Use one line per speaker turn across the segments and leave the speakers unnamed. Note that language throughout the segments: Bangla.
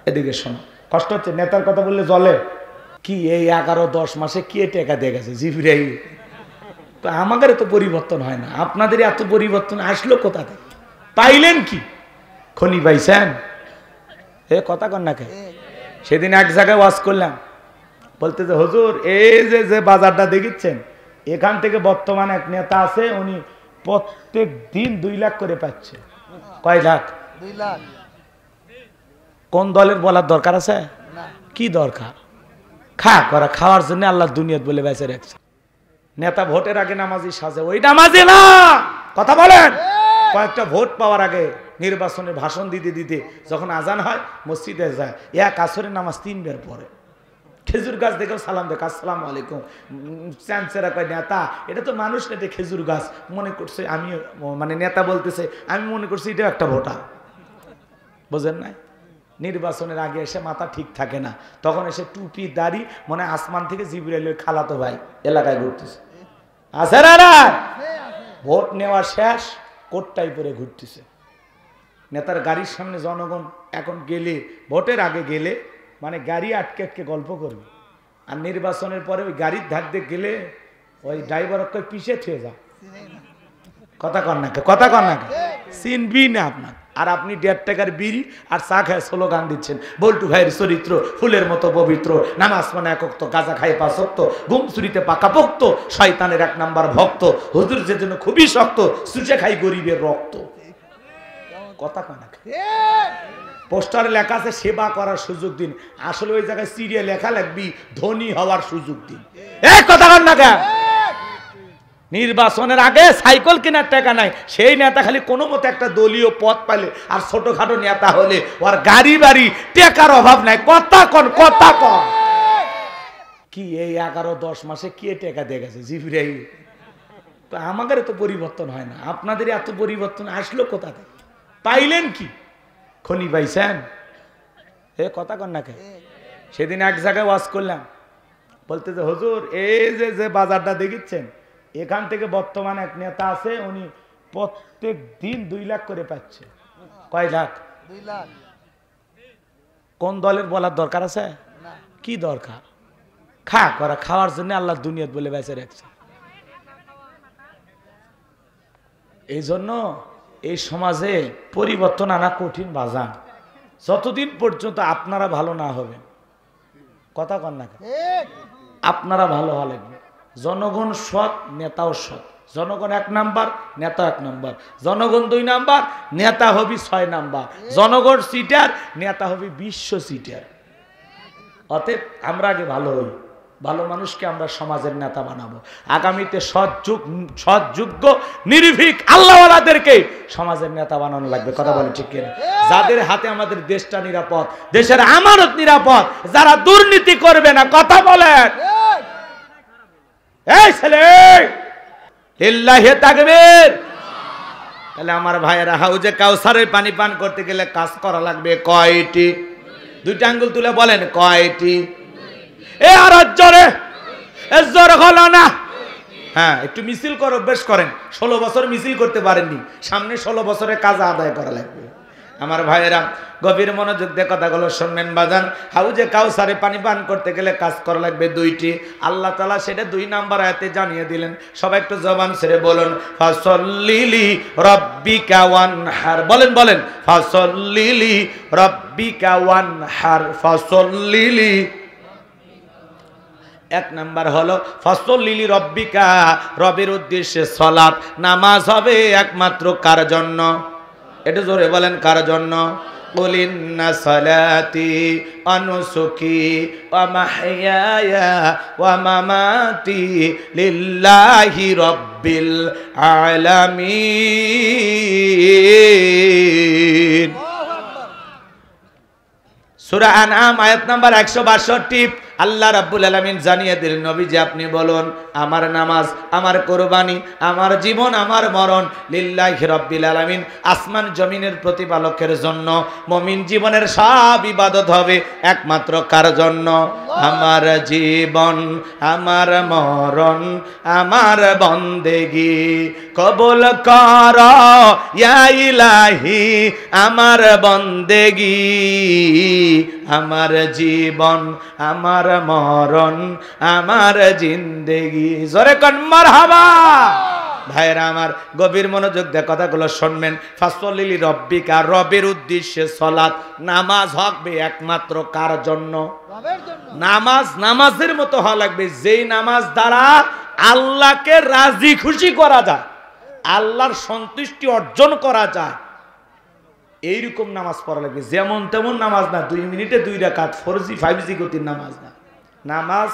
এদিকে শোনো, কষ্ট হচ্ছে নেতার কথা বললে জলে কি এই 11-10 মাসে কি টাকা দিয়ে গেছে জিবরাইল। তো আমাদের তো পরিবর্তন হয় না, আপনাদের এত পরিবর্তন আসলো কোথা থেকে? পাইলেন কি? খনি পাইছেন? এ কথা কন না কে? সেদিন এক জায়গায় ওয়াজ করলাম, বলতে যে হুজুর এই যে বাজারটা দেখিচ্ছেন, এখান থেকে বর্তমানে এক নেতা আছে, উনি প্রত্যেক দিন 2 লাখ করে পাচ্ছে। কয় লাখ?
2 লাখ।
কোন দলের বলার দরকার আছে? কি দরকার? খাওয়ার জন্য আল্লাহ দুনিয়াত বলে বেঁচে রাখছে। নেতা ভোটের আগে নামাজি সাজে, ওই নামাজি না। কথা বলেন। কয়েকটা ভোট পাওয়ার আগে নির্বাচনের ভাষণ দিতে দিতে যখন আজান হয় মসজিদে যায়, এক আসরের নামাজ 3 বার পড়ে। খেজুর গাছ দেখেও সালাম দেখ, আসসালামু আলাইকুম। চ্যান্সেরা কয় নেতা এটা তো মানুষ না, এটা খেজুর গাছ। মনে করছে আমি, মানে নেতা বলতেছে আমি মনে করছি এটাও একটা ভোটার। বোঝেন নাই? নির্বাচনের আগে এসে মাথা ঠিক থাকে না, তখন এসে টুপি দাড়ি মনে আসমান থেকে জিবরাইলের খালাতো ভাই এলাকায় ঘুরতেছে। আছে না? ভোট নেওয়া শেষ, কোটটাই পরে ঘুরতেছে। নেতার গাড়ির সামনে জনগণ এখন গেলে, ভোটের আগে গেলে মানে গাড়ি আটকে আটকে গল্প করবে, আর নির্বাচনের পরে ওই গাড়ির ধার দিয়ে গেলে ওই ড্রাইভার পিছিয়ে থুয়ে যা। কথা কন না, কথা কন না, চিনবি না আপনার। আর আপনি 1.5 টাকার বিড়ি আর চা খায় স্লোগান দিচ্ছেন, বল্টু ভাইয়ের চরিত্র ফুলের মতো পবিত্র, নামাজ মানে একক, গাঁজা খায় 5 ওয়াক্ত, ঘুম চুরিতে পাকা পোক্ত, শয়তানের 1 নাম্বার ভক্ত, হুজুর যে জন্য খুবই শক্ত, সুচে খাই গরিবের রক্ত। কথা কন না। পোস্টারে লেখা আছে সেবা করার সুযোগ দিন, আসলে ওই জায়গায় সিরিয়াল লেখা লাগবি ধনী হওয়ার সুযোগ দিন। কথা কন না। নির্বাচনের আগে সাইকেল কেনার টাকা নাই, সেই নেতা খালি কোনো মতে একটা দলীয় পদ পাইলে আর ছোটখাটো নেতা হলে ওর গাড়ি বাড়ি টাকার অভাব নাই। কথা কন, কথা কন। কি এই 11-10 মাসে কি টাকা দিয়ে গেছে জিবরাইল। তো আমাদের তো পরিবর্তন হয় না, আপনাদের এত পরিবর্তন আসলো কোথা থেকে? পাইলেন কি? খনি পাইছেন? এ কথা কন না কে? সেদিন এক জায়গায় ওয়াজ করলাম, বলতে যে হুজুর এই যে বাজারটা দেখিচ্ছেন, এখান থেকে বর্তমানে এক নেতা আছে, উনি প্রত্যেক দিন 2 লাখ করে পাচ্ছে। কয় লাখ?
2 লাখ।
কোন দলের বলার দরকার আছে? কি দরকার? খাওয়ার জন্য আল্লাহ দুনিয়াত বলে বেঁচে রাখছে। এই জন্য এই সমাজে পরিবর্তন আনা কঠিন বাজান, যতদিন পর্যন্ত আপনারা ভালো না হবেন। কথা কন না, আপনারা ভালো হওয়া লাগবে। জনগণ সৎ, নেতাও সৎ। জনগণ 1 নাম্বার, নেতা 1 নাম্বার। জনগণ 2 নাম্বার, নেতা হবি 6 নাম্বার। জনগণ সিটার, নেতা হবি বিশ্ব সিটার। অতএব আমরা আগে ভালো হই, ভালো মানুষকে আমরা সমাজের নেতা বানাবো। আগামীতে সৎযোগ্য নির্ভীক আল্লাহওয়ালাদেরকে সমাজের নেতা বানানো লাগবে। কথা বলে ঠিক কিনা? যাদের হাতে আমাদের দেশটা নিরাপদ, দেশের আমানত নিরাপদ, যারা দুর্নীতি করবে না। কথা বলেন। এই ছেলে লিল্লাহি তাকবীর। তাহলে আমার ভাইয়েরা, হাউজে কাউসারের পানি পান করতে গেলে কাজ করা লাগবে কয়টি? 2টা আঙ্গুল তুলে বলেন কয়টি? আর জোরে, জোর হলো না। হ্যাঁ, একটু মিছিল করো, বেশ করেন। 16 বছর মিছিল করতে পারেননি, সামনে 16 বছরের কাজ আদায় করা লাগবে। আমার ভাইয়েরা গভীর মনোযোগ দিয়ে কথাগুলো শুনবেন বাজান। হাউজে কাউসারে পানি পান করতে গেলে কাজ করা লাগবে 2টি। আল্লাহ তাআলা সেটা 2 নাম্বার আয়াতে জানিয়ে দিলেন। সবাই একটু জবান ছেড়ে বলুন, ফাসল্লিলি রাব্বিকা ওয়ানহার। বলেন বলেন, ফাসল্লিলি রাব্বিকা ওয়ানহার। ফাসল্লিলি 1 নাম্বার হলো ফাসল্লিলি রাব্বিকা, রবের উদ্দেশ্যে সালাত, নামাজ হবে একমাত্র কার জন্য? এটা জোরে বলেন, কার জন্য? কুল ইন্না সালাতি ওয়া নুসুকি ওয়া মাহইয়ায়া ওয়া মামাতি লিল্লাহি রাব্বিল আলামিন। সূরা আনআম আয়াত নাম্বার 162। আল্লাহ রাব্বুল আলামিন জানিয়ে দিলেন, নবীজি আপনি বলুন, আমার নামাজ, আমার কুরবানি, আমার জীবন, আমার মরণ লিল্লাহি রাব্বিল আলামিন, আসমান জমিনের প্রতিপালকের জন্য। মুমিন জীবনের সব ইবাদত হবে একমাত্র কার জন্য? আমার জীবন আমার মরণ আমার বন্দেগি কবুল কর ইয়া ইলাহি আমার বন্দেগি আমার জীবন আমার মরণ আমার জিন্দেগি জোরে কোন মারহাবা। ভাইরা আমার গভীর মনোযোগ দিয়ে কথাগুলো শুনবেন। ফাসলিলি রব্বিকা রবের উদ্দেশ্যে সালাত নামাজ হবে একমাত্র কার জন্য? রবের জন্য। নামাজ নামাজের মতো হওয়া লাগবে যেই নামাজ দ্বারা আল্লাহকে রাজি খুশি করা যায়, আল্লাহর সন্তুষ্টি অর্জন করা যায়, এইরকম নামাজ পড়া লাগবে। যেমন তেমন নামাজ না, 2 মিনিটে 2 রাকাত 4G 5G গতির নামাজ না। নামাজ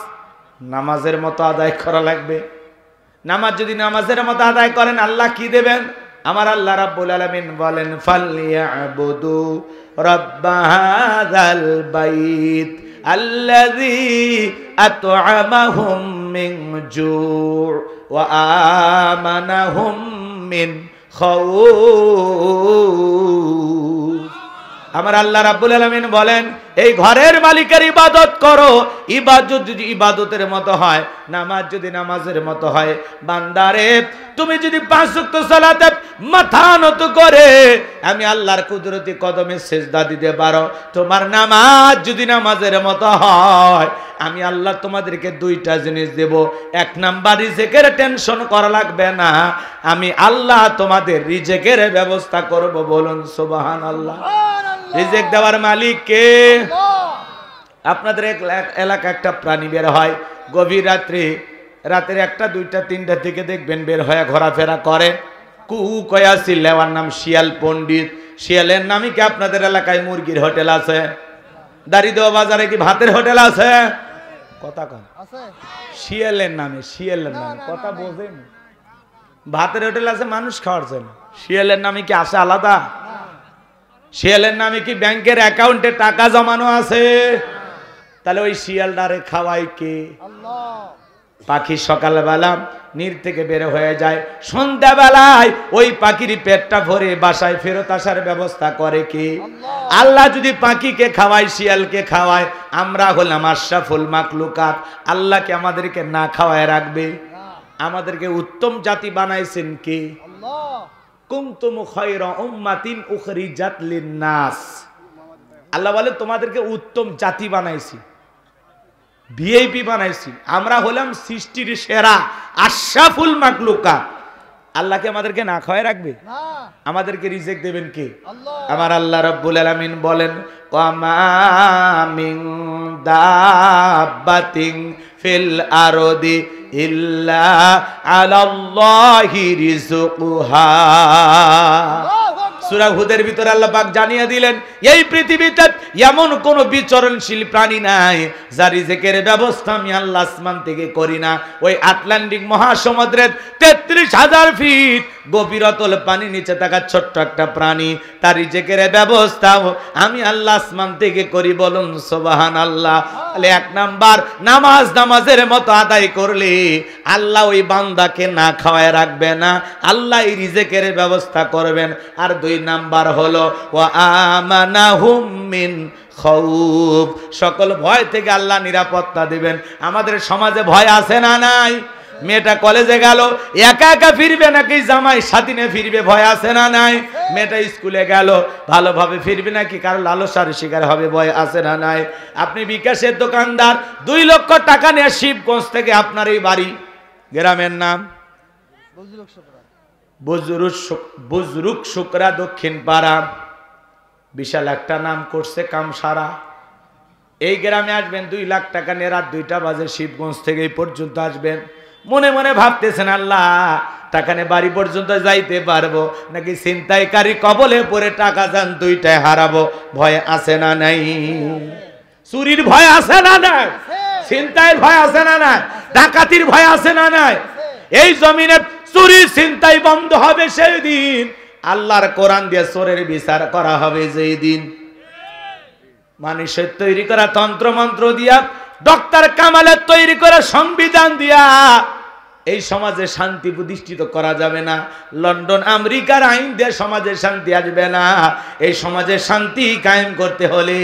নামাজের মতো আদায় করা লাগবে। নামাজ যদি নামাজের মতো আদায় করেন আল্লাহ কি দেবেন? আমার আল্লাহ রাব্বুল আলামিন বলেন ফালইয়াবুদু রাব্বাহাযাল বাইত আল্লাযী আত'আমাহুম মিন জু' ওয়া আমানাহুম মিন খাউফ। আমার আল্লাহ রাব্বুল আলামিন বলেন এই ঘরের মালিকের ইবাদত করো। ইবাদত যদি ইবাদতের মতো হয়, নামাজ যদি নামাজের মতো হয়, বান্দারে তুমি যদি 5 ওয়াক্ত সালাতে মাথা নত করে আমি আল্লাহর কুদরতি কদমে সিজদা দিতে পারো, তোমার নামাজ যদি নামাজের মতো হয়, আমি আল্লাহ তোমাদেরকে 2টা জিনিস দেব। 1 নাম্বার রিজিকের টেনশন করা লাগবে না, আমি আল্লাহ তোমাদের রিজিকের ব্যবস্থা করব। বলুন সুবহানাল্লাহ। রিজিক দেওয়ার মালিক কে? আপনাদের এলাকা একটা প্রাণী বের হয় গভীর রাত্রে, রাতের 1টা 2টা 3টা থেকে দেখবেন বের হয়ে ঘোরাফেরা করে। কু কয়া সিল্লাওয়ার নাম শিয়াল পণ্ডিত। শিয়ালের নামই কি আপনাদের এলাকায় মুরগির হোটেল আছে? দাড়িদেওয়া বাজারে কি ভাতের হোটেল আছে? কথা কন আছে? শিয়ালের নামে, শিয়ালের নামে কথা বোঝেন। ভাতের হোটেল আছে মানুষ খাওয়ার জন্য, শিয়ালের নামে কি আছে আলাদা? শিয়ালের নামে কি ব্যাংকের অ্যাকাউন্টে টাকা জমানো আছে? তাহলে ওই শিয়ালটারে খাওয়াই কে? আল্লাহ। পাখি সকালবেলা নীর থেকে বের হয়ে যায়, সন্ধ্যাবেলায় ওই পাখির পেটটা ভরে বাসায় ফেরত আসার ব্যবস্থা করে কে? আল্লাহ। যদি পাখিকে খাওয়ায়, শিয়ালকে খাওয়ায়, আমরা হলাম আশরাফুল মাখলুকাত, আল্লাহকে আমাদেরকে না খাওয়ায় রাখবে? আমাদেরকে উত্তম জাতি বানাইছেন কে? আল্লাহ। কুনতুম খায়রা উম্মাতিন উখরিজাত লিন-নাস। আল্লাহ বলে তোমাদেরকে উত্তম জাতি বানাইছি, ভিআইপি বানাইছি। আমরা হলাম সৃষ্টির সেরা আশরাফুল মাখলুকাত। আল্লাহকে আমাদেরকে না খাওয়ায় রাখবে? না। আমাদেরকে রিজিক দেবেন কে? আল্লাহ। আমার আল্লাহ রাব্বুল আলামিন বলেন ওয়ামা মিন দাব্বাতিন ফিল আরদি ইল্লা আলাল্লাহি রিজকুহা। সূরা হুদের ভিতরে আল্লাহ পাক জানিয়ে দিলেন এই পৃথিবীতে এমন কোন বিচরণশীল প্রাণী নাই যার রিজিকের ব্যবস্থা আমি আল্লাহ আসমান থেকে করি না। ওই আটলান্টিক মহাসমুদ্রের 33,000 ফিট গভীরতল পানি নিচে থাকা ছোট্ট একটা প্রাণী, তার রিজিকের ব্যবস্থা আমি আল্লাহ আসমান থেকে করি। বলুন সুবহানাল্লাহ। তাহলে 1 নাম্বার নামাজ নামাজের মতো আদায় করলে আল্লাহ ওই বান্দাকে না খাওয়ায় রাখবে না, আল্লাহ এই রিজিকের ব্যবস্থা করবেন। আর 2 নাম্বার হলো ওয়া আমানাহুম মিন খাউফ, সকল ভয় থেকে আল্লাহ নিরাপত্তা দিবেন। আমাদের সমাজে ভয় আছে না নাই? মেয়েটা কলেজে গেল একা একা ফিরবে নাকি জামাই সাথী নিয়ে ফিরবে? ভয় আছে না নাই? মেয়েটা স্কুলে গেল ভালোভাবে ফিরবে নাকি কারো লালসার শিকার হবে? ভয় আছে না নাই? আপনি বিকাশের দোকানদার, 2 লক্ষ টাকা নিয়ে শিবগঞ্জ থেকে আপনার এই বাড়ি, গ্রামের নাম বুজরুক শুকরা দক্ষিণ পাড়া, বিশাল একটা নাম করছে কামসারা। এই গ্রামে আসবেন 2 লাখ টাকা নিয়ে, রাত 2টা বাজে শিবগঞ্জ থেকে এই পর্যন্ত আসবেন। মনে মনে ভাবতেছেন আল্লাহ টাকা নিয়ে বাড়ি পর্যন্ত যাইতে পারবো নাকি ছিনতাইকারী কবলে পড়ে টাকা যান 2টায় হারাবো? ভয় আছে না নাই? চুরির ভয় আছে না নাই? ছিনতাইয়ের ভয় আছে না নাই? ডাকাতির ভয় আছে না নাই? এই জমিনে চুরি ছিনতাই বন্ধ হবে সেই দিন, আল্লাহর কোরআন দিয়ে চোরের বিচার করা হবে যেই দিন। মানুষের তৈরি করা তন্ত্র মন্ত্র দিয়া, ডক্টর কামালের তৈরি করা সংবিধান দিয়া এই সমাজে শান্তি প্রতিষ্ঠিত করা যাবে না। লন্ডন আমেরিকার আইন দিয়ে সমাজে শান্তি আসবে না। এই সমাজে শান্তি কায়েম করতে হলে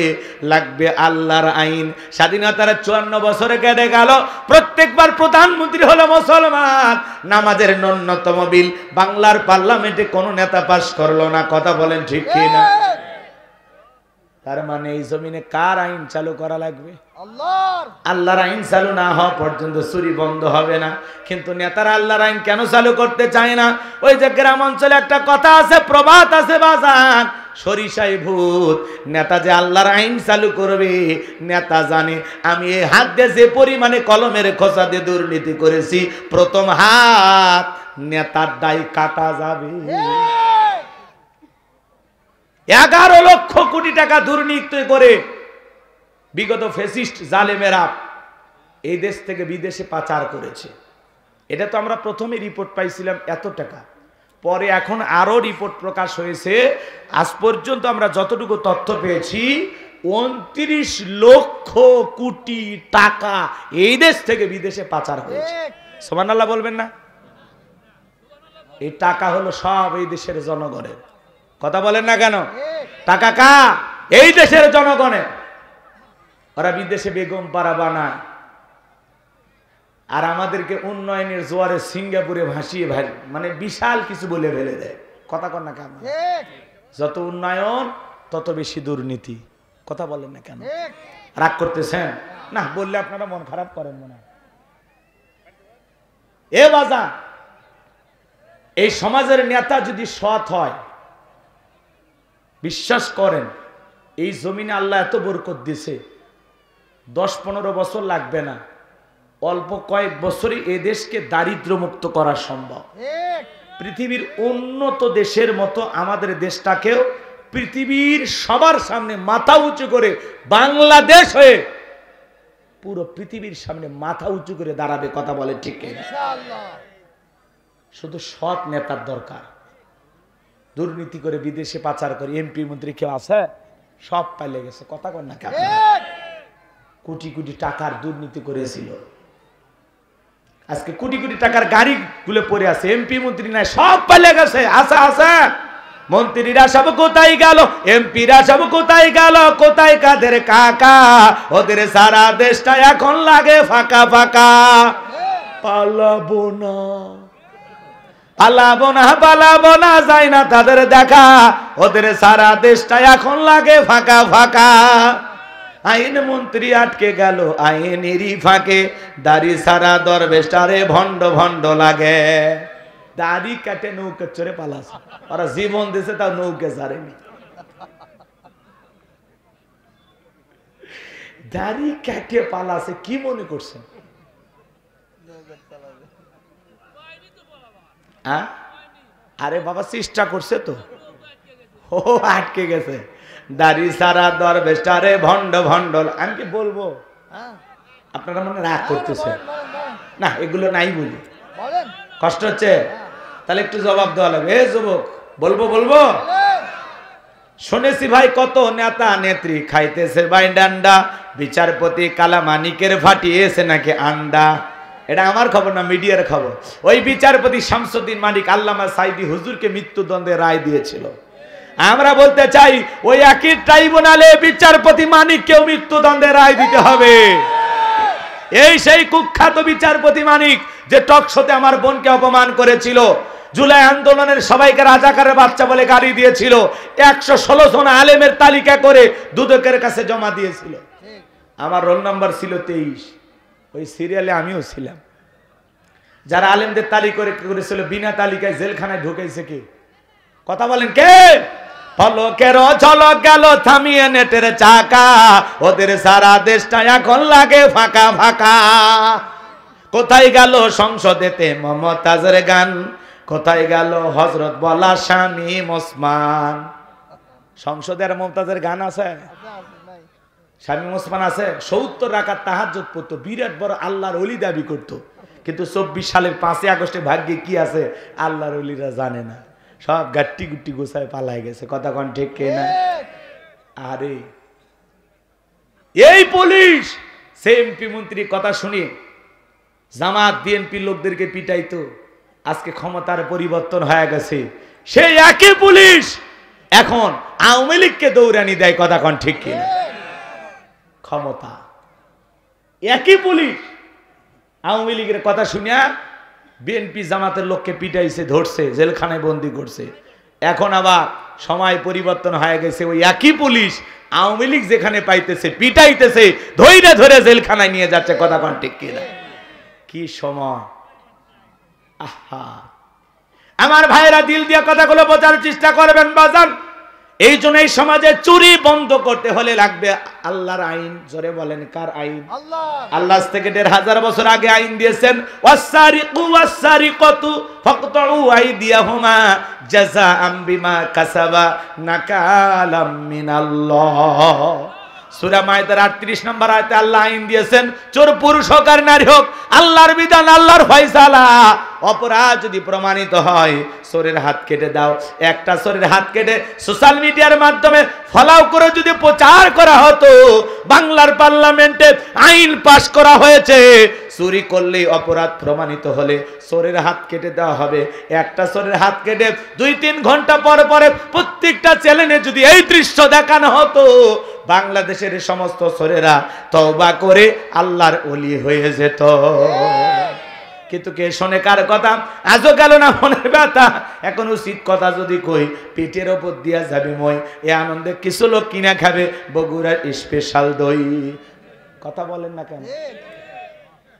লাগবে আল্লাহর আইন। স্বাধীনতার 54 বছরে কেটে গেল, প্রত্যেকবার প্রধানমন্ত্রী হলো মুসলমান। নামাজের ন্যূনতম বিল বাংলার পার্লামেন্টে কোনো নেতা পাস করলো না। কথা বলেন ঠিক কি না? তার মানে এই জমিনে কার আইন চালু করা লাগবে? আল্লাহর আইন চালু না হওয়া পর্যন্ত চুরি বন্ধ হবে না। কিন্তু নেতারা আল্লাহর আইন কেন চালু করতে চায় না? ওই যে গ্রাম অঞ্চলে একটা কথা আছে, প্রবাদ আছে বাজান, সরিষাই ভূত। নেতা যে আল্লাহর আইন চালু করবে, নেতা জানে আমি এই হাত দিয়ে যে পরিমাণে কলমের খোঁচা দিয়ে দুর্নীতি করেছি, প্রথম হাত নেতার দায় কাটা যাবে। 11 লক্ষ কোটি টাকা দুর্নীতি করে বিগত ফ্যাসিস্ট জালেমেরা এই দেশ থেকে বিদেশে পাচার করেছে। এটা তো আমরা প্রথমে রিপোর্ট পাইছিলাম এত টাকা, পরে এখন আরো রিপোর্ট প্রকাশ হয়েছে। আজ পর্যন্ত আমরা যতটুকু তথ্য পেয়েছি 29 লক্ষ কোটি টাকা এই দেশ থেকে বিদেশে পাচার হয়েছে। সুবহানাল্লাহ বলবেন না? এই টাকা হলো সব এই দেশের জনগণের। কথা বলেন না কেন? টাকা কার? এই দেশের জনগণের। ওরা বিদেশে বেগম পাড়া বানায় আর আমাদেরকে উন্নয়নের জোয়ারে সিঙ্গাপুরে ভাসিয়ে মানে বিশাল কিছু বলে ফেলে দেয়। কথা কন না কেন? যত উন্নয়ন তত বেশি দুর্নীতি। কথা বলেন না কেন? রাগ করতেছেন না? বললে আপনারা মন খারাপ করেন মনে হয়। এ বাজা, এই সমাজের নেতা যদি সৎ হয়, বিশ্বাস করেন এই জমিনে আল্লাহ এত বরকত দিছে, 10-15 বছর লাগবে না, অল্প কয়েক বছরই এই দেশকে দারিদ্র মুক্ত করা সম্ভব। পৃথিবীর উন্নত দেশের মতো আমাদের দেশটাকেও পৃথিবীর সবার সামনে মাথা উঁচু করে বাংলাদেশ হয়ে পুরো পৃথিবীর সামনে মাথা উঁচু করে দাঁড়াবে। কথা বলে ঠিক ইনশাআল্লাহ। শুধু সৎ নেতার দরকার। দুর্নীতি করে বিদেশে পাচার করে এমপি মন্ত্রী কেউ আছে? সব পাইলে গেছে। কথা কন না কেন? কোটি কোটি টাকার দুর্নীতি করেছিল, আজকে কোটি কোটি টাকার গাড়ি গুলো পড়ে আছে, এমপি মন্ত্রী নাই, সব পাইলে গেছে। আচ্ছা আচ্ছা, মন্ত্রীরা সব কোথায় গেল? এমপিরা সব কোথায় গেল? কোথায় কাদের কাকা? ওদের সারা দেশটা এখন লাগে ফাঁকা ফাঁকা। পালাবো না, পালাবো না, পালাবো না, যায় না তাদের দেখা। ওদের সারা দেশটা এখন লাগে ফাঁকা ফাঁকা। আইন মন্ত্রী আটকে গেল আইনেরই ফাঁকে, দাড়ি সারা দরবেশটারে ভণ্ড ভণ্ড লাগে। দাড়ি কাটে নৌকা চড়ে পালাছে, ওরা জীবন দিছে তাও নৌকা ছাড়েনি। দাড়ি কাটে পালাছে, কি মনে করছেন? আরে বাবা চেষ্টা করছে তো, ও আটকে গেছে। দাড়ি সারা দরবেশটারে ভণ্ড ভণ্ড। আমি কি বলবো? আপনারা মনে রাগ করতেছে না? এগুলো নাই বলি, কষ্ট হচ্ছে, তাহলে একটু জবাব দেওয়া লাগবে। এ যুবক, বলবো বলবো। শুনেছি ভাই কত নেতা নেত্রী খাইতেছে ভাই ডান্ডা, বিচারপতি কালা মানিকের ফাটিয়েছে নাকি আন্ডা। এটা আমার খবর না, মিডিয়ার খবর। ওই বিচারপতি শামসুদ্দিন মানিক আল্লামা সাইদি হুজুরকে মৃত্যুদণ্ডে রায় দিয়েছিল। আমরা বলতে চাই ওই একই ট্রাইব্যুনালে বিচারপতি মানিককেও মৃত্যুদণ্ডে রায় দিতে হবে। এই সেই কুখ্যাত বিচারপতি মানিক যে টক শোতে আমার বোনকে অপমান করেছিল, জুলাই আন্দোলনের সবাইকে রাজাকারের বাচ্চা বলে গালি দিয়েছিল, 116 জন আলেমের তালিকা করে দুদকের কাছে জমা দিয়েছিল। আমার রোল নাম্বার ছিল 23, ওই সিরিয়ালে আমিও ছিলাম। যারা আলেমদের তালিকা করেছিল বিনা তালিকায় জেলখানায় ঢুকেছে কে? কথা বলেন কে? পলকের ঝলক গেল থামিয়ে নেটের চাকা, ওদের সারা দেশটা এখন লাগে ফাঁকা ফাঁকা। কোথায় গেল সংসদেতে মমতাজের গান? কোথায় গেল হযরত বলা শামীম ওসমান? সংসদের মমতাজের গান আছে? শামীম ওসমান আছে? 70 রাকাত তাহাজ্জুদ পড়তো, বিরাট বড় আল্লাহর ওলি দাবি করতো। কিন্তু 24 সালের 5 আগস্টে ভাগ্যে কি আছে আল্লাহর ওলিরা জানে না, সব গাট্টি গুট্টি গোছায় পালায় গেছে। কথা কোন ঠিক কে না? আরে এই পুলিশ সে এমপি মন্ত্রীর কথা শুনি জামাত বিএনপি লোকদেরকে পিটাইতো, আজকে ক্ষমতার পরিবর্তন হয়ে গেছে, সেই একই পুলিশ এখন আওয়ামী লীগকে দৌড়ানি দেয়। কথা কোন ঠিক কিনা? ক্ষমতা একই পুলিশ আওয়ামী লীগের কথা শুনিয়া বিএনপি জামাতের লোককে পিটাইছে, ধরছে, জেলখানায় বন্দি করছে। এখন আবার সময় পরিবর্তন হয়ে গেছে, ওই একই পুলিশ আওয়ামী লীগ যেখানে পাইতেছে পিটাইতেছে, ধৈর্য ধরে জেলখানায় নিয়ে যাচ্ছে। কথা কোন ঠিক কিনা? কি সময়! আহা, আমার ভাইরা দিল দিয়া কথাগুলো বোঝার চেষ্টা করবেন বাজান। এই জন্য এই সমাজে চুরি বন্ধ করতে হলে লাগবে আল্লাহর আইন। জোরে বলেন, কার আইন? আল্লাহ থেকে ১৫০০ বছর আগে আইন দিয়েছেন, ওয়াসসারিকু ওয়াসসারিকাতু ফাকতাউ আইদিয়াহুমা জাযাআম বিমা কাসাবা নাকালাম মিনাল্লাহ। সূরা মায়েদার ৩৮ নম্বর আয়াতে আল্লাহ আইন দিয়েছেন, চোর পুরুষ হোক আর নারী হোক, আল্লাহর বিধান, আল্লাহর ফয়সালা। অপরাধ যদি প্রমাণিত হয় চোরের হাত কেটে দাও। একটা চোরের হাত কেটে সোশ্যাল মিডিয়ার মাধ্যমে ফলাও করে যদি প্রচার করা হতো, বাংলার পার্লামেন্টে আইন পাশ করা হয়েছে, চুরি করলে অপরাধ প্রমাণিত হলে চোরের হাত কেটে দেওয়া হবে। একটা চোরের হাত কেটে ২-৩ ঘন্টা পর পরে প্রত্যেকটা চ্যানেলে যদি এই দৃশ্য দেখানো হতো, বাংলাদেশের সমস্ত চোরেরা তওবা করে আল্লাহর ওলি হয়ে যেত। কিন্তু কে শোনে কার কথা? আজও গেল না মনের ব্যথা। এখন উচিত কথা যদি কই, পেটের ওপর দিয়া যাবে মই। এ আনন্দে কিছু লোক কিনা খাবে বগুড়ার স্পেশাল দই। কথা বলেন না কেন?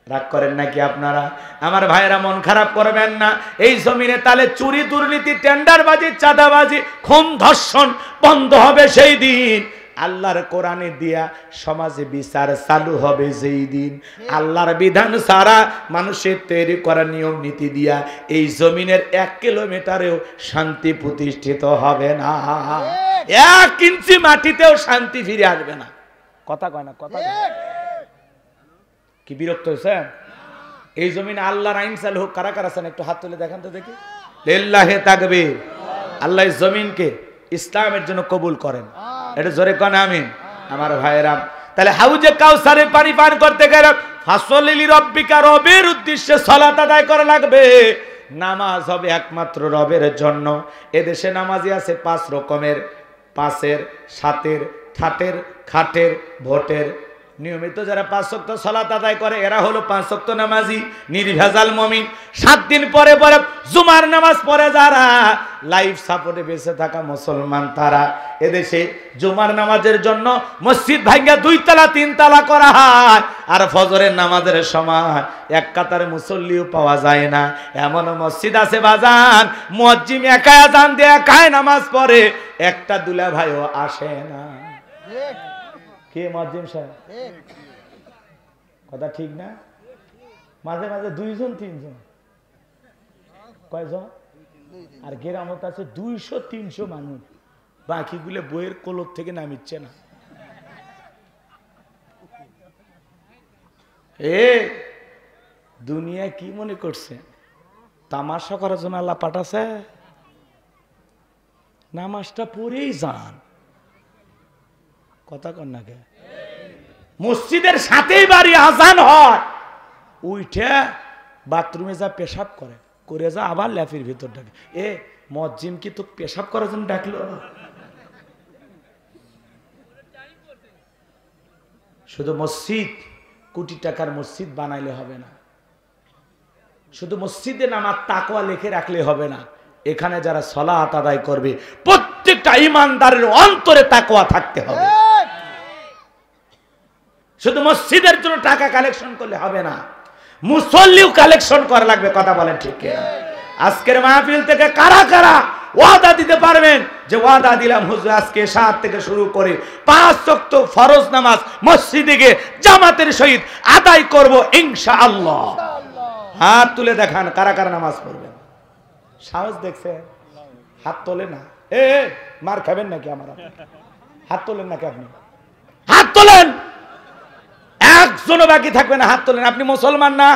রাগ করেন নাকি আপনারা? আমার ভাইয়েরা মন খারাপ করবেন না। এই জমিনে তাহলে চুরি, দুর্নীতি, টেন্ডারবাজি, চাঁদাবাজি, খুন, ধর্ষণ বন্ধ হবে সেই দিন। আল্লাহর কোরআনে দিয়া সমাজে বিচার চালু হবে যেই দিন। আল্লাহর বিধান ছাড়া মানুষের তৈরি করা নিয়ম নীতি দিয়া এই জমিনের ১ কিলোমিটারেও শান্তি প্রতিষ্ঠিত হবে না। ১ ইঞ্চি মাটিতেও শান্তি ফিরে আসবে না। কথা কয় না? কথা কি বিরক্ত হয়েছে? এই জমিনে আল্লাহর আইন চালু হোক। কারা কারা আছেন একটু হাত তুলে দেখান তো দেখি। লিল্লাহি তাকবীর। আল্লাহ জমিনকে ইসলামের জন্য কবুল করেন। এটা জোরে কোন আমিন। আমার ভাইয়েরা, তাহলে হাউজে কাউসারের পানি পান করতে গেলে ফাসলিলি রব্বিকা, রবের উদ্দেশ্যে সালাত আদায় করা লাগবে। নামাজ হবে একমাত্র রবের জন্য। এদেশে নামাজি আছে ৫ রকমের, ৫-এর, ৭-এর, ঠাটের, খাটের, ভোটের। নিয়মিত যারা ৫ ওয়াক্ত সালাত আদায় করে এরা হলো ৫ ওয়াক্ত নামাজি, নির্ভেজাল মুমিন। ৭ দিন পরে পরে জুমার নামাজ পড়ে যারা লাইফ সাপোর্টে বেঁচে থাকা মুসলমান, তারা এদেশে জুমার নামাজের জন্য মসজিদ ভাঙ্গা ২ তলা ৩ তলা করা হয়। আর ফজরের নামাজের সময় এক কাতারে মুসল্লিও পাওয়া যায় না। এমন মসজিদ আছে বাজান, মুয়াজ্জিম একা আযান দিয়ে একাই নামাজ পড়ে, একটা দুলা ভাইও আসে না। কে মুয়াজ্জিম সাহেব? কথা ঠিক না? মাঝে মাঝে ২ জন ৩ জন, কয়জন? আর গ্রামত আছে ২০০-৩০০ মানুষ, বাকিগুলো বইয়ের কোলর থেকে নামিচ্ছে না। এ দুনিয়া কি মনে করছে তামাশা করার জন্য আল্লাহ পাঠাছে? নামাজটা পড়েই যান। কথা কন না কে? মসজিদের সাথেই বাড়ি, আজান হয়, উঠে বাথরুমে যা পেশাব করে যা আবার ল্যাফির ভিতর ডাকে। এ মুয়াজ্জিম কি তো পেশাব করার জন্য ডাকলো? শুধু মসজিদ, কোটি টাকার মসজিদ বানাইলে হবে না। শুধু মসজিদে নামাজ তাকওয়া লিখে রাখলে হবে না। এখানে যারা সালাত আদায় করবে প্রত্যেকটা ঈমানদারের অন্তরে তাকওয়া থাকতে হবে। শুধু মসজিদের জন্য টাকা কালেকশন করলে হবে না, মুসল্লিও কালেকশন করা লাগবে। কথা বলেন ঠিক কিনা? আজকের মাহফিল থেকে কারা কারা ওয়াদা দিতে পারবেন যে ওয়াদা দিলাম হুজুর আজকে ৭ থেকে শুরু করে ৫ ওয়াক্ত ফরজ নামাজ মসজিদে গিয়ে জামাতের সহিত আদায় করব ইনশাআল্লাহ? হাত তুলে দেখান কারা কারা নামাজ পড়বেন। সাহস দেখছে? হাত তোলে না। এ মার খাবেন নাকি? আমার হাত তোলেন নাকি? আপনি হাত তোলেন, একজনও বাকি থাকবে না। হাত তোলেন। আপনি মুসলমান না?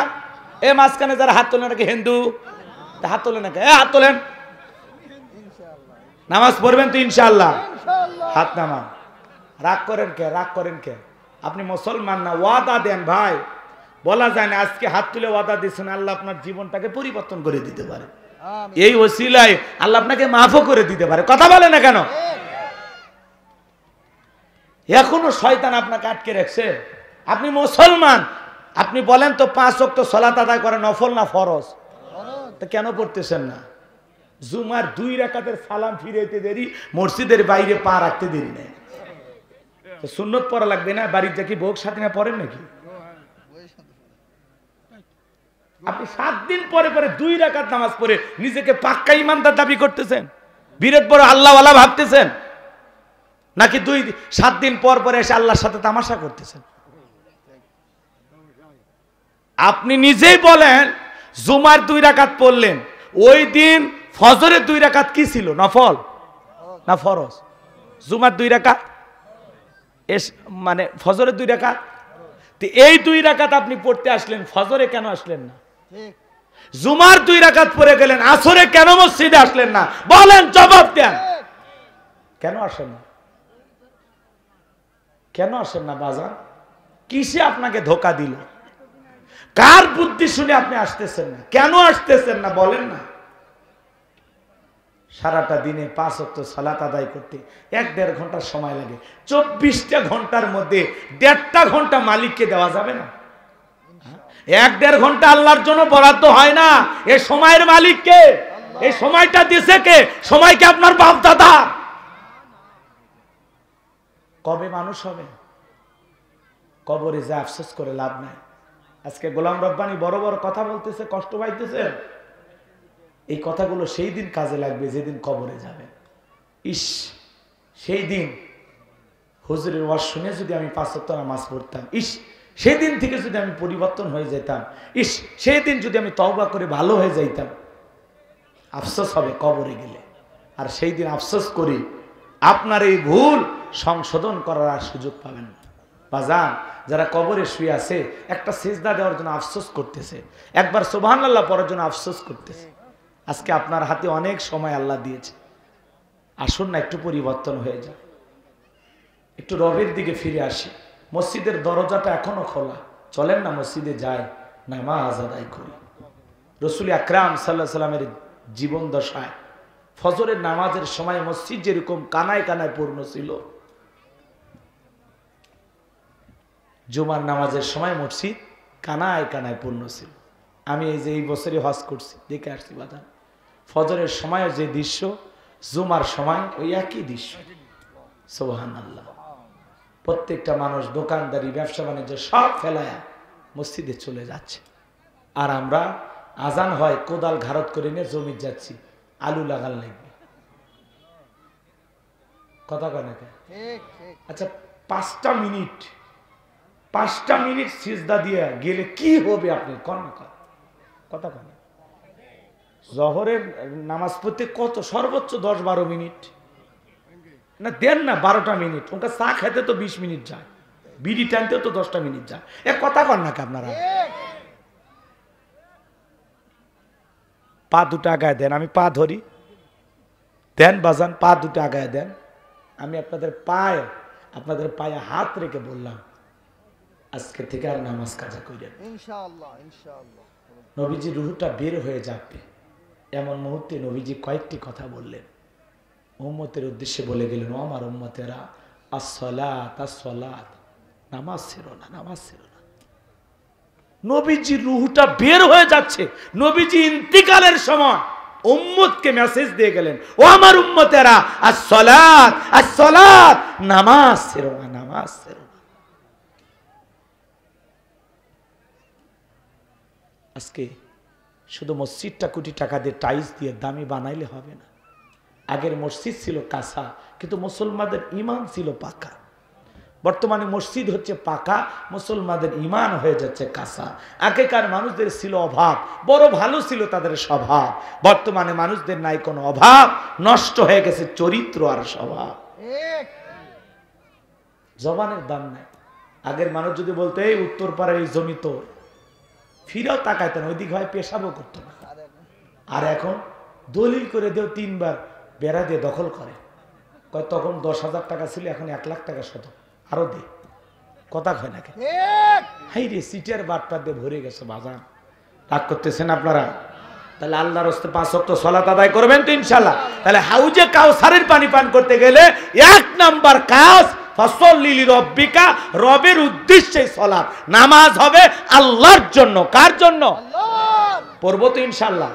এ মাঝখানে যারা হাত তোলেন নাকি হিন্দু? হাত তোলেন নাকি? হাত তোলেন। নামাজ পড়বেন তো ইনশাআল্লাহ? হাত নামান। রাগ করেন কে? রাগ করেন কে? আপনি মুসলমান না? ওয়াদা দেন ভাই, বলা যায় না। আজকে হাত তুলে ওয়াদা দিচ্ছেন, আল্লাহ আপনার জীবনটাকে পরিবর্তন করে দিতে পারে, এই ওসিলায় আল্লাহ আপনাকে মাফও করে দিতে পারে। কথা বলে না কেন? এখনো শয়তান আপনাকে আটকে রাখছে। আপনি মুসলমান, আপনি বলেন তো 5 ওয়াক্ত সালাত আদায় করে নফল না ফরজ? তা কেন পড়তেছেন না? জুমার 2 রাকাতের সালাম ফিরাইতে দেরি, মসজিদের বাইরে পা রাখতে দেরি নেই। সুন্নত পড়া লাগবে না? বাড়িতে কি ভোগ সাথে না পড়েন নাকি? আপনি 7 দিন পরে পরে 2 রাকাত নামাজ পড়ে নিজেকে পাক্কা ইমানদার দাবি করতেছেন, বিরাট বড় আল্লাহওয়ালা ভাবতেছেন, নাকি 7 দিন পর পরে এসে আল্লাহর সাথে তামাশা করতেছেন? আপনি নিজেই বলেন, জুমার 2 রাকাত পড়লেন, ওই দিন ফজরের 2 রাকাত কি ছিল? নফল না ফরজ? জুমার 2 রাকাত মানে ফজরের 2 রাকাত। তো এই 2 রাকাত আপনি পড়তে আসলেন, ফজরে কেন আসলেন না? জুমার 2 রাকাত পড়ে গেলেন, আসরে কেন মসজিদে আসলেন না? বলেন, জবাব দেন। কেন আসেন না? কেন আসেন না বাজার? কিসে আপনাকে ধোকা দিল? কার বুদ্ধি শুনে আপনি আসতেছেন না? কেন আসতেছেন না বলেন না? সারাটা দিনে 5 ওয়াক্ত সালাত আদায় করতে 1-1.5 ঘন্টা সময় লাগে। 24টা ঘন্টার মধ্যে 1.5টা ঘন্টা মালিককে দেওয়া যাবে না? 1-1.5 ঘন্টা আল্লাহর জন্য বরাদ্দ হয় না? এই সময়ের মালিককে, এই সময়টা দিয়েছে কে? সময়কে আপনার বাপ দাদা। কবে মানুষ হবে? কবরে যা আফসোস করে লাভ নাই। আজকে গোলাম রব্বানী বড় বড় কথা বলতেছে, কষ্ট পাইতেছে। এই কথাগুলো সেই দিন কাজে লাগবে যেদিন কবরে যাবে। ইস, সেই দিন হুজুরের ওয়াজ শুনে যদি আমি 5 ওয়াক্ত নামাজ পড়তাম, ইস সেই দিন থেকে যদি আমি পরিবর্তন হয়ে যেতাম, ইস সেই দিন যদি আমি তওবা করে ভালো হয়ে যাইতাম। আফসোস হবে কবরে গেলে। আর সেই দিন আফসোস করি, আপনার এই ভুল সংশোধন করার আর সুযোগ পাবেন না। বাজান, যারা কবরে শুয়ে আছে, একটা সিজদা দেওয়ার জন্য আফসোস করতেছে, একবার সুবহানাল্লাহ পড়ার জন্য আফসোস করতেছে। আজকে আপনার হাতে অনেক সময় আল্লাহ দিয়েছে, আসুন না একটু পরিবর্তন হয়ে যায়, একটু রবের দিকে ফিরে আসি। মসজিদের দরজাটা এখনো খোলা, চলেন না মসজিদে যাই, নামাজ আদায় করি। রসুল আকরাম সাল্লাল্লাহু আলাইহি সাল্লামের জীবন দশায় ফজরের নামাজের সময় মসজিদ যেরকম কানায় কানায় পূর্ণ ছিল, জুমার নামাজের সময় মসজিদ কানায় কানায় পূর্ণ ছিল। আমি এই বছরই হজ করছি, দেখে আসছি বাজার। ফজরের সময় যে দৃশ্য, জুমার সময় ওই একই দৃশ্য। সুবহানাল্লাহ। প্রত্যেকটা মানুষ দোকানদারি, ব্যবসা বাণিজ্য সব ফেলায়া মসজিদে চলে যাচ্ছে, আর আমরা আজান হয় কোদাল ঘাড়ত করে নিয়ে জমি যাচ্ছি আলু লাগাল লাগবে। কথা কয় না? আচ্ছা, 5টা মিনিট সিজদা দিয়ে গেলে কি হবে আপনি কথা কন। জহরের নামাজ পড়তে কত সর্বোচ্চ 10-12 মিনিট না দেন না, 12টা মিনিট। ওটা চা খেতে তো 20 মিনিট যায়, বিড়ি টানতে তো 10টা মিনিট যায়। কথা কন না আপনারা? পা দুটো আগায় দেন, আমি পা ধরি, দেন বাজান, পা দুটো আগায় দেন। আমি আপনাদের পায়ে হাত রেখে বললাম, আজকে থেকে আর নামাজ কাজা করেন ইনশাআল্লাহ। নবীজি রুহটা বের হয়ে যাবে এমন মুহূর্তে নবীজি কয়েকটি কথা বললেন, উম্মতের উদ্দেশ্যে বলে গেলেন, ও আমার উম্মতেরা, আসসালাত আসসালাত, নামাজ ছেড়ো না, নামাজ ছেড়ো না। নবীজি রুহটা বের হয়ে যাচ্ছে, নবীজি ইন্তিকালের সময় উম্মতকে মেসেজ দিয়ে গেলেন, ও আমার উম্মতেরা, আসসালাত আসসালাত, নামাজ ছেড়ো না, নামাজ ছেড়ো না। আজকে শুধু মসজিদটা কোটি টাকা দিয়ে টাইলস দিয়ে দামি বানাইলে হবে না। আগের মসজিদ ছিল কাঁচা, কিন্তু মুসলমানদের ঈমান ছিল পাকা। বর্তমানে মসজিদ হচ্ছে পাকা, মুসলমানদের ঈমান হয়ে যাচ্ছে কাঁচা। আগেকার মানুষদের ছিল অভাব, বড় ভালো ছিল তাদের স্বভাব। বর্তমানে মানুষদের নাই কোনো অভাব, নষ্ট হয়ে গেছে চরিত্র আর স্বভাব। জবানের দাম নাই। আগের মানুষ যদি বলতো এই উত্তর পাড়ার এই জমি তো, ফিরেও তাকাইতেন, ওইদিক হয় পেশাবও করতো না। আর এখন দলিল করে দেও 3 বার বেড়া দিয়ে দখল করে। তখন 10,000 টাকা ছিল, এখন 1 লাখ টাকা শতক, আরো দে। কথা কয় নাকি? হাই রে, সিটের বাটটা দিয়ে ভরে গেছে বাজার। রাগ করতেছেন আপনারা? তাহলে আল্লাহর রাস্তায় 5 ওয়াক্ত সালাত আদায় করবেন তো ইনশাআল্লাহ। তাহলে হাউজে কাউসারের পানি পান করতে গেলে 1 নাম্বার কাজ ফাসাল্লি লিরাব্বিকা, রবের উদ্দেশ্যে সালাত, নামাজ হবে আল্লাহর জন্য। কার জন্য? আল্লাহর। পড়ব তো ইনশাআল্লাহ।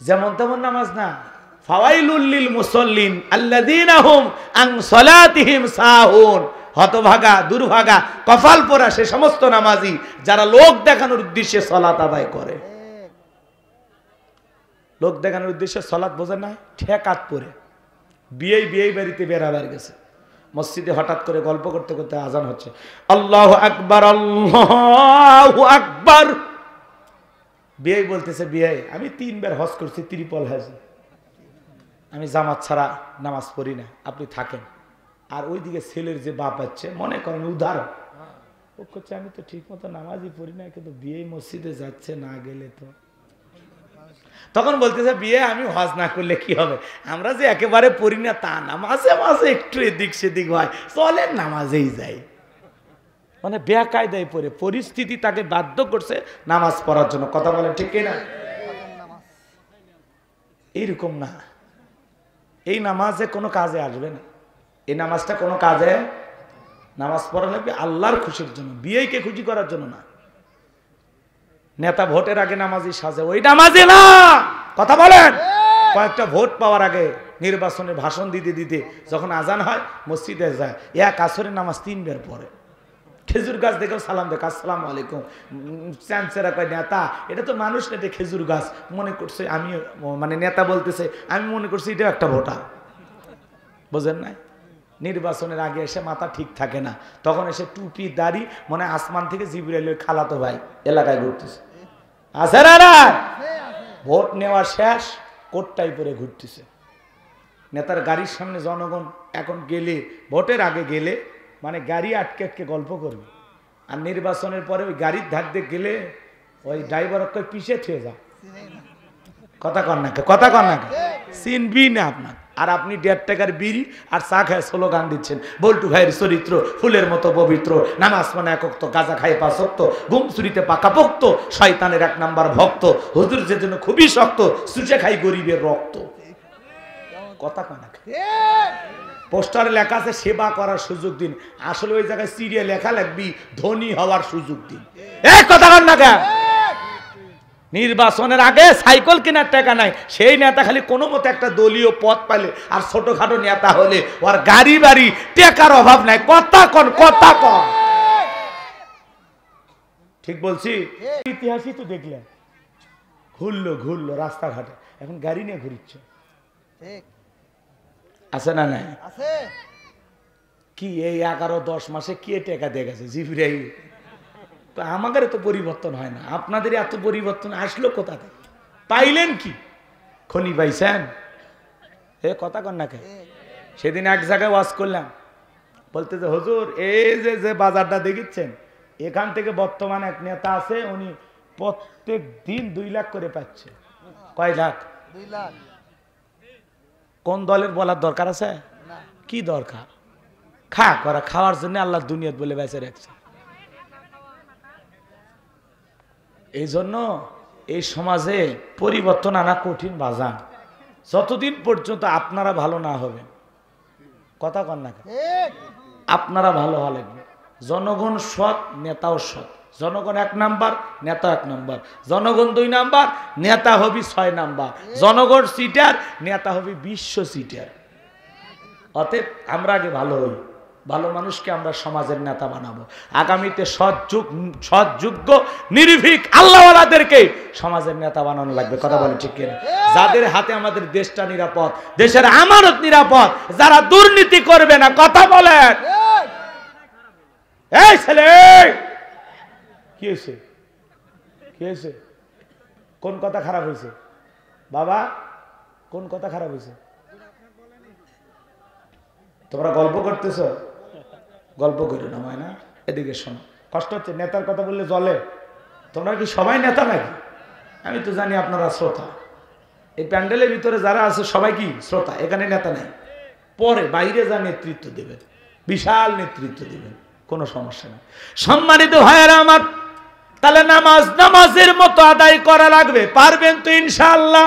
যেমন তেমন নামাজ না। ফাওয়াইলুল লিল মুসাল্লিন আল্লাযীনা হুম আন সালাতিহিম সাহুন। হতভাগা, দুর্ভাগা, কপাল পোড়া সে সমস্ত নামাজি যারা লোক দেখানোর উদ্দেশ্যে সালাত আদায় করে। লোক দেখানোর উদ্দেশ্যে সালাত বোঝেন না? ঠেকাত পরে বিয়ে বাড়িতে বেড়াবার গেছে, মসজিদে হঠাৎ করে গল্প করতে করতে আজান হচ্ছে, আল্লাহু আকবার, আল্লাহু আকবার। বিয়ে বলতেছে, বিয়ে আমি 3 বার হজ করছি, ত্রিপল হজ, আমি জামাত ছাড়া নামাজ পড়ি না, আপনি থাকেন। আর ওইদিকে ছেলের যে বাপ আছে, মনে করেন উদাহরণ, ও করছে আমি তো ঠিক মতো নামাজই পড়ি না, কিন্তু বিয়ে মসজিদে যাচ্ছে, না গেলে তো। তখন বলতেছে, বিয়ে আমি হজ না করলে কি হবে, আমরা যে একেবারে পড়ি না তা না, মাঝে মাঝে একটু এদিক সেদিক হয়, চলেন নামাজেই যাই। মানে বেকায়দায় পড়ে পরিস্থিতি তাকে বাধ্য করছে নামাজ পড়ার জন্য। কথা বলেন ঠিক না? এইরকম না, এই নামাজে কোনো কাজে আসবে না, এই নামাজটা কোনো কাজে, নামাজ পড়া লাগবে আল্লাহর খুশির জন্য, বিয়েকে খুশি করার জন্য না। নেতা ভোটের আগে নামাজি সাজে, ওই নামাজি না। কথা বলেন। কয়েকটা ভোট পাওয়ার আগে নির্বাচনে ভাষণ দিতে দিতে যখন আজান হয় মসজিদে যায়, আসরের নামাজ 3 বার পড়ে। খেজুর গাছ দেখেও সালাম দেখ, আসসালামু আলাইকুম। চ্যান্সেরা কয় নেতা, এটা তো মানুষ না, এটা খেজুর গাছ। মনে করছে আমি, মানে নেতা বলতেছে আমি মনে করছি এটা একটা ভোটার। বোঝেন নাই? নির্বাচনের আগে এসে মাথা ঠিক থাকে না, তখন এসে টুপি দাড়ি, মনে আসমান থেকে জিবরাইলের খালাতো ভাই এলাকায় ঘুরতেছে। আছে না? ভোট নেওয়া শেষ, কোটটাই পরে ঘুরতেছে। নেতার গাড়ির সামনে জনগণ এখন গেলে, ভোটের আগে গেলে মানে গাড়ি আটকে আটকে গল্প করবে, আর নির্বাচনের পরে ওই গাড়ির ধার দিয়ে গেলে ওই ড্রাইভার পিছিয়ে থুয়ে যা। কথা কর না, কথা কর না, চিনবি না আপনার। আর আপনি 1.5 টাকার বিড়ি আর চা খায় স্লোগান দিচ্ছেন, বল্টু ভাইয়ের চরিত্র ফুলের মতো পবিত্র, নামাজ মানে একক্ত, গাঁজা খায় 5 ওয়াক্ত, ঘুম চুরিতে পাকাপোক্ত, শয়তানের 1 নাম্বার ভক্ত, হুজুর যে জন্য খুবই শক্ত, চুষে খাই গরিবের রক্ত। কথা কয় না। পোস্টারে লেখা আছে সেবা করার সুযোগ দিন, আসলে ওই জায়গায় সিরিয়া লেখা লাগবি ধনী হওয়ার সুযোগ দিন। এই কথা কন না কেন? নির্বাচনের আগে সাইকেল কেনার টাকা নাই, সেই নেতা খালি কোনো মতো একটা দলীয় পদ পাইলে, আর ছোটখাটো নেতা হলে ওর গাড়ি বাড়ি টাকার অভাব নাই। কথা কন, কথা কন। ঠিক বলছি? ইতিহাসই তো দেখলেন, ঘুরলো রাস্তাঘাটে, এখন গাড়ি নিয়ে ঘুরিচ্ছে। আছে না নাই? কি এই 11-10 মাসে কে টাকা দিয়ে গেছে জিবরাইল? তো আমাদের তো পরিবর্তন হয় না, আপনাদের এত পরিবর্তন আসলো কোথা থেকে? পাইলেন কি? খনি পাইছেন? এ কথা কন না কে? সেদিন এক জায়গায় ওয়াজ করলাম, বলতে যে হুজুর এই যে বাজারটা দেখিচ্ছেন, এখান থেকে বর্তমানে এক নেতা আছে, উনি প্রত্যেক দিন 2 লাখ করে পাচ্ছে। কয় লাখ? 2 লাখ। কোন দলের বলার দরকার আছে? কি দরকার? খাওয়ার জন্য আল্লাহ দুনিয়াত বলে বেঁচে রাখছে। এই জন্য এই সমাজে পরিবর্তন আনা কঠিন বাজান, যতদিন পর্যন্ত আপনারা ভালো না হবেন। কথা কন না, আপনারা ভালো হওয়া লাগবে। জনগণ সৎ, নেতাও সৎ। জনগণ 1 নাম্বার, নেতা 1 নাম্বার। জনগণ 2 নাম্বার, নেতা হবি 6 নাম্বার। জনগণ সিটার, নেতা হবি বিশ্ব সিটার। অতএব আমরা আগে ভালো হই, ভালো মানুষকে আমরা সমাজের নেতা বানাবো। আগামীতে সৎযোগ্য নির্ভীক আল্লাহওয়ালাদেরকে সমাজের নেতা বানানো লাগবে। কথা বলে ঠিক কিনা? যাদের হাতে আমাদের দেশটা নিরাপদ, দেশের আমানত নিরাপদ, যারা দুর্নীতি করবে না। কথা বলেন। এই ছেলে কি হয়েছে? কি হয়েছে? কোন কথা খারাপ হয়েছে বাবা? কোন কথা খারাপ হয়েছে? তোমরা গল্প করতেছ, গল্প করো না হয় না। এদিকে শোনো, কষ্ট হচ্ছে। নেতার কথা বললে জলে। তোমরা কি সবাই নেতা নাকি? আমি তো জানি আপনারা শ্রোতা। এই প্যান্ডেলের ভিতরে যারা আছে সবাই কি শ্রোতা? এখানে নেতা নাই, পরে বাইরে যা নেতৃত্ব দেবে। বিশাল নেতৃত্ব দিবেন, কোনো সমস্যা নেই। সম্মানিত ভাইয়েরা আমার, তাহলে নামাজের মতো আদায় করা লাগবে, পারবেন তো ইনশাআল্লাহ?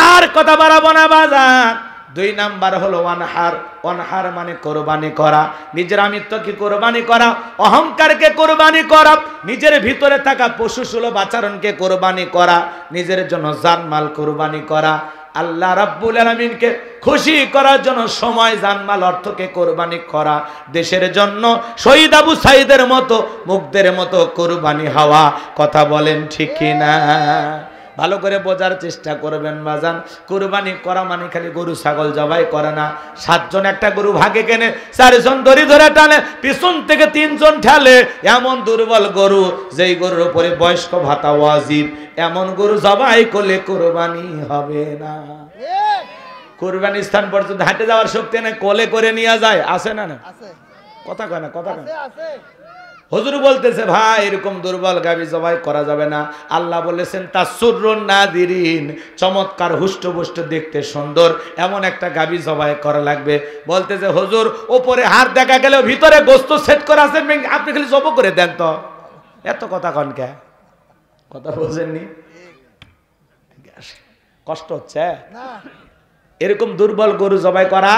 আর কথা বাড়াবো না বাজার। 2 নাম্বার হলো ওয়ানহার। ওয়ানহার মানে কোরবানি করা, নিজের আমিত্বকে কোরবানি করা, অহংকারকে কোরবানি করা, নিজের ভিতরে থাকা পশুসুলভ আচরণকে কোরবানি করা, নিজের জন্য জানমাল কোরবানি করা, আল্লাহ রাব্বুল আলামিনকে খুশি করার জন্য সময়, জানমাল, অর্থকে কোরবানি করা, দেশের জন্য শহীদ আবু সাইদের মতো, মুগ্ধের মতো কোরবানি হওয়া। কথা বলেন ঠিক কিনা? ভালো করে বোঝার চেষ্টা করবেন বাজান। কুরবানি করা মানে খালি গরু ছাগল জবাই করে না। 7 জন একটা গরু ভাগে কেনে, 4 জন দড়ি ধরে টানে, পিছন থেকে 3 জন ঠেলে। এমন দুর্বল গরু, যেই গরুর উপরে বয়স্ক ভাতা ওয়াজিব, এমন গরু জবাই করলে কুরবানি হবে না। কুরবানি স্থান পর্যন্ত হাঁটে যাওয়ার শক্তি নেই, কোলে করে নিয়ে যায়, আছে না? না কথা কয় না, কথা কয় না। হুজুর বলতেছে ভাই এরকম দুর্বল গাবি জবাই করা যাবে না। আল্লাহ বলেছেন তাসুরুন নাদিরিন, চমৎকার হুষ্টপুষ্ট দেখতে সুন্দর এমন একটা গাবি জবাই করা লাগবে। বলতেছে হুজুর উপরে হাড় দেখা গেল ভিতরে গোস্ত সেট করা আছে, আপনি খালি জব করে দেন তো। এত কথা কন কে? কথা বোঝেননি? কষ্ট হচ্ছে না? এরকম দুর্বল গরু জবাই করা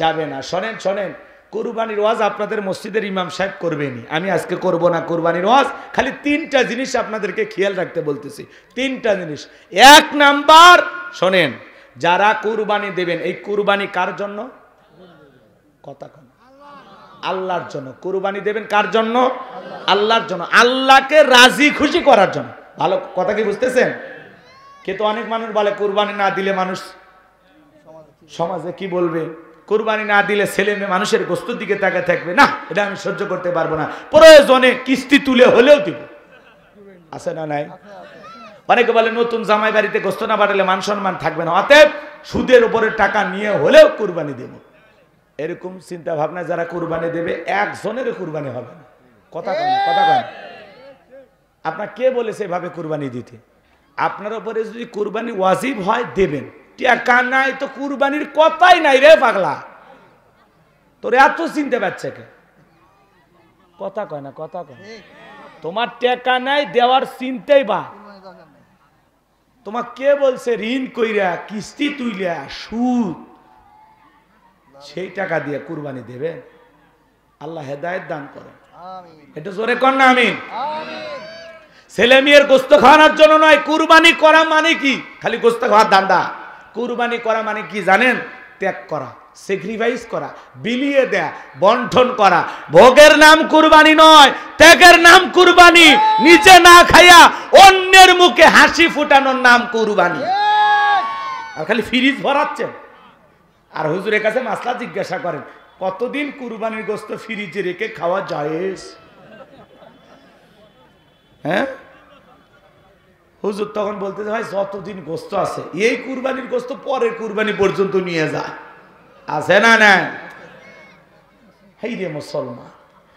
যাবে না। শোনেন শোনেন, কুরবানির ওয়াজ আপনাদের মসজিদের ইমাম সাহেব করবেনি, আমি আজকে করব না কুরবানির ওয়াজ। খালি 3টা জিনিস আপনাদেরকে খেয়াল রাখতে বলতেছি, 3টা জিনিস। 1 নাম্বার শোনেন, যারা কুরবানি দেবেন, এই কুরবানি কার জন্য? কথা কন। আল্লাহর জন্য। কুরবানি দেবেন কার জন্য? আল্লাহর জন্য, আল্লাহকে রাজি খুশি করার জন্য। ভালো কথা কি বুঝতেছেন? কিন্তু অনেক মানুষ বলে কুরবানি না দিলে মানুষ সমাজে কি বলবে, কুরবানি না দিলে ছেলে মেয়ে মানুষের গোস্তের দিকে তাকিয়ে থাকবে, না এটা আমি সহ্য করতে পারবো না, প্রয়োজনে কিস্তি তুলে হলেও দিব। আছে না নাই? অনেকে বলে নতুন জামাই বাড়িতে গোস্ত না পাঠালে মান সম্মান থাকবে না, অতএব সুদের উপরে টাকা নিয়ে হলেও কুরবানি দেব। এরকম চিন্তা ভাবনা যারা কুরবানি দেবে, একজনের কুরবানি হবে না। কথা কন, কথা কন। আপনার কে বলেছে এভাবে কুরবানি দিতে? আপনার উপরে যদি কুরবানি ওয়াজিব হয় দেবেন, টাকা নাই তো কুরবানির কথাই নাই রে পাগলা। তোর এত চিনতে পারছে কে? কথা কয় না, কথা কয়। তোমার টাকা নাই দেওয়ার চিন্তাই বা। তোমার কে বলছে ঋণ কইরা কিস্তি তুইলা সুদ সেই টাকা দিয়ে কুরবানি দেবে? আল্লাহ হেদায়েত দান করেন। এটা জোরে কর না আমিন। ছেলে মেয়ের গোস্ত খাওয়ানোর জন্য নয়, কুরবানি করা মানে কি? খালি গোস্ত খাওয়ার ধান্দা? কুরবানি করা মানে কি জানেন? ত্যাগ করা, স্যাক্রিফাইস করা, বিলিয়ে দেয়া, বন্টন করা। ভোগের নাম কুরবানি নয়, ত্যাগের নাম কুরবানি। নিজে না খাইয়া অন্যের মুখে হাসি ফুটানোর নাম কুরবানি। আর খালি ফ্রিজ ভরাচ্ছেন আর হুজুরের কাছে মাসলা জিজ্ঞাসা করেন কতদিন কুরবানির গোস্ত ফ্রিজে রেখে খাওয়া জায়েজ? হ্যাঁ, হুজুর তখন বলতে ভাই যতদিন গোস্ত আছে, এই কুরবানির গোস্ত পরের কুরবানি পর্যন্ত নিয়ে যা, আছে না? না হেই রে মুসলমান।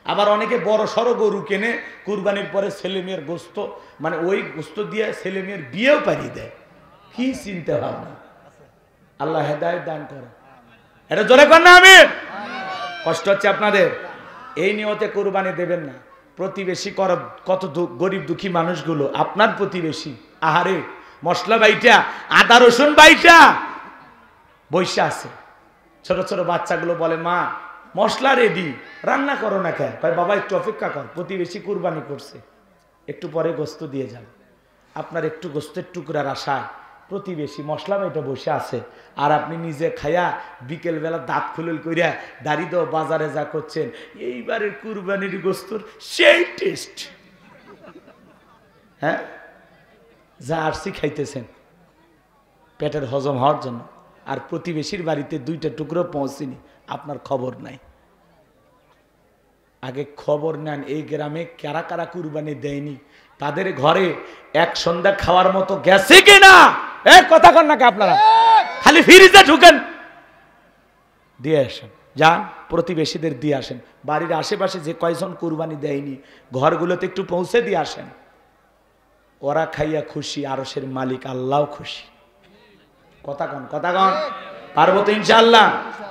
আবার অনেকে বড় সড়ো গরু কেনে, কুরবানির পরে ছেলে মেয়ের গোস্ত, মানে ওই গোস্ত দিয়ে ছেলে মেয়ের বিয়েও পারিয়ে দেয়। কি চিন্তা ভাবনা! আল্লাহ হেদায়েত দান করে। এটা জোরে কর না আমি। কষ্ট হচ্ছে আপনাদের? এই নিয়তে কুরবানি দেবেন না। প্রতিবেশী কত গরিব দুঃখী মানুষগুলো আপনার প্রতিবেশী, আহারে মশলা বাইটা, আদা রসুন বাইটা বৈশা আছে। ছোট ছোট বাচ্চাগুলো বলে মা মশলা রেডি, রান্না করো না কেন? কয় বাবা একটু অপেক্ষা কর, প্রতিবেশী কুরবানি করছে, একটু পরে গোস্ত দিয়ে যাবে। আপনার একটু গোস্তের টুকরার আশায় প্রতিবেশী মশলা বাইটা বসে আছে, আর আপনি নিজে খাইয়া বিকেল বেলা দাঁত খুলল কইরা দাড়ি দাও বাজারে যা করছেন, এইবারের কুরবানির গোস্তর সেই টেস্ট। হ্যাঁ, যা আরসি খাইতেছেন পেটের হজম হওয়ার জন্য, আর প্রতিবেশীর বাড়িতে 2টা টুকরো পৌঁছেনি, আপনার খবর নাই। আগে খবর নেন এই গ্রামে কারা কারা কুরবানি দেয়নি, তাদের ঘরে এক সন্ধ্যা খাওয়ার মতো গেছে কিনা। কথা কন নাকি আপনারা? খালি ফ্রিজে ঢুকেন, দিয়ে আসেন, যান প্রতিবেশীদের দিয়ে আসেন। বাড়ির আশেপাশে যে কয়জন কুরবানি দেয়নি ঘরগুলোতে একটু পৌঁছে দিয়ে আসেন। ওরা খাইয়া খুশি, আরশের মালিক আল্লাহ খুশি। কথা কন, কথা কন। পারবো তো ইনশাআল্লাহ?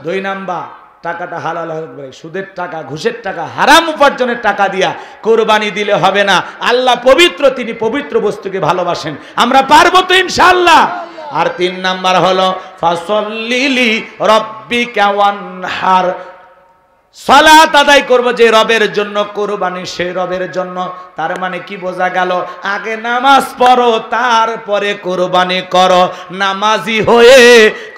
2 নাম্বার টাকাটা হালাল হবে, সুদের টাকা, ঘুষের টাকা, হারাম উপার্জনের টাকা দিয়া কোরবানি দিলে হবে না। আল্লাহ পবিত্র, তিনি পবিত্র বস্তুকে ভালোবাসেন। আমরা পারবো তো ইনশাআল্লাহ। আর 3 নাম্বার হলো ফাসল্লিলি রাব্বিকা ওয়ানহার, সালাত আদায় করব যে রবের জন্য কোরবানি, সেই রবের জন্য। তার মানে কি বোঝা গেল? আগে নামাজ পড়ো, তারপরে কোরবানি করো। নামাজি হয়ে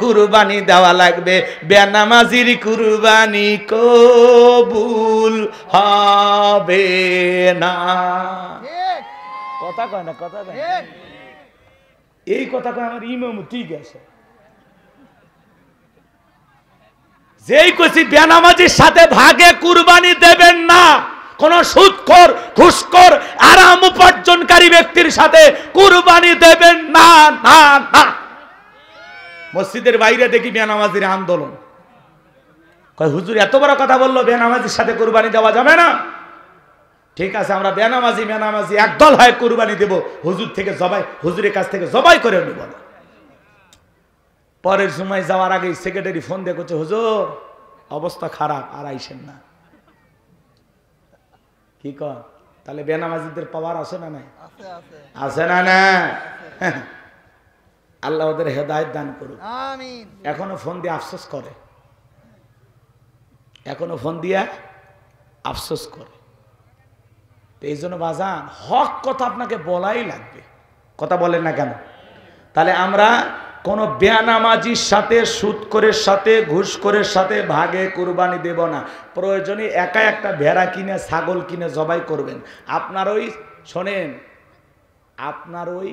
কোরবানি দেওয়া লাগবে, বেনামাজির কোরবানি কবুল হবে না। কথা কয় না, কথা কয় না। এই কথা কয় আমার ইমাম, ঠিক আছে। যেই কইছি বেনামাজির সাথে ভাগে কুরবানি দেবেন না, কোন সুদখোর, ঘুষখোর, আরাম উপার্জনকারী ব্যক্তির সাথে কুরবানি দেবেন না, না না। মসজিদের বাইরে দেখি বেনামাজির আন্দোলন। কয় হুজুর এত বড় কথা বললো, বেনামাজির সাথে কুরবানি দেওয়া যাবে না। ঠিক আছে, আমরা বেনামাজি একদল হয় কুরবানি দেব, হুজুর থেকে জবাই, হুজুরের কাছ থেকে জবাই করে নিব না। পরের সময় যাওয়ার আগে সেক্রেটারি ফোন দিয়ে করছে, হুজুর অবস্থা খারাপ, আর আইসেন না। কি কর? তাহলে বেনামাজিদের পাওয়ার আছে না নাই? আছে না না? আল্লাহ ওদের হেদায়েত দান করুক। আমিন। এখনো ফোন দিয়ে আফসোস করে, এখনো ফোন দিয়া আফসোস করে। এই জন্য বাজান, হক কথা আপনাকে বলাই লাগবে। কথা বলেন না কেন? তাহলে আমরা কোন বেনামাজির সাথে, সুদখোরের সাথে, ঘুষখোরের সাথে ভাগে কুরবানি দেব না। প্রয়োজনে একা একটা ভেড়া কিনে, ছাগল কিনে জবাই করবেন। আপনার ওই শোনেন, আপনার ওই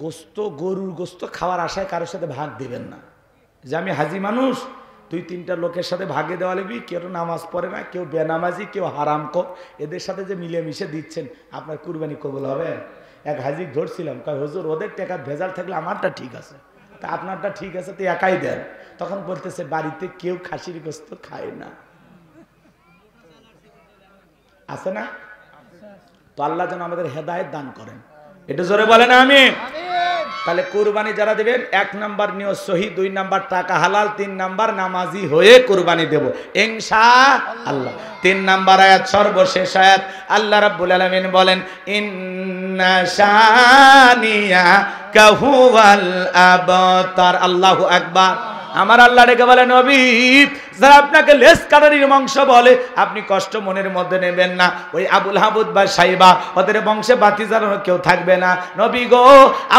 গোস্ত, গরুর গোস্ত খাওয়ার আশায় কারোর সাথে ভাগ দিবেন না। যে আমি হাজি মানুষ, 2-3টা লোকের সাথে ভাগে দেওয়া লাগবে। কেউ নামাজ পড়ে না, কেউ বেনামাজি, কেউ হারামখোর, এদের সাথে যে মিলেমিশে দিচ্ছেন, আপনার কুরবানি কবুল হবে? এক হাজি ধরছিলাম, কয় হুজুর ওদের টাকা ভেজাল থাকলে আমারটা ঠিক আছে, তা আপনারটা ঠিক আছে, তো একাই দেন। তখন বলতেছে বাড়িতে কেউ খাসির গোস্ত খায় না, আছে না? তো আল্লাহ যেন আমাদের হেদায়েত দান করেন। এটা জোরে বলেন আমিন। তাহলে কুরবানি যারা দেবেন, 1 নাম্বার নিয়ত সহি, 2 নাম্বার টাকা হালাল, 3 নাম্বার নামাজি হয়ে কুরবানি দেব ইনশাআল্লাহ। 3 নাম্বার আয়াত, সর্বশেষ আয়াত, আল্লাহ রাব্বুল আলামিন বলেন, ইন্না শানিয়াকা হুয়াল আবতার। আল্লাহু আকবার। আমার আল্লাহ ডেকে বলে, নবী যারা আপনাকে লেস কাটারির বংশ বলে, আপনি কষ্ট মনের মধ্যে নেবেন না। ওই আবুল হাবুদ বা সাইবা, ওদের বংশে বাতিজার কেউ থাকবে না। নবী গো,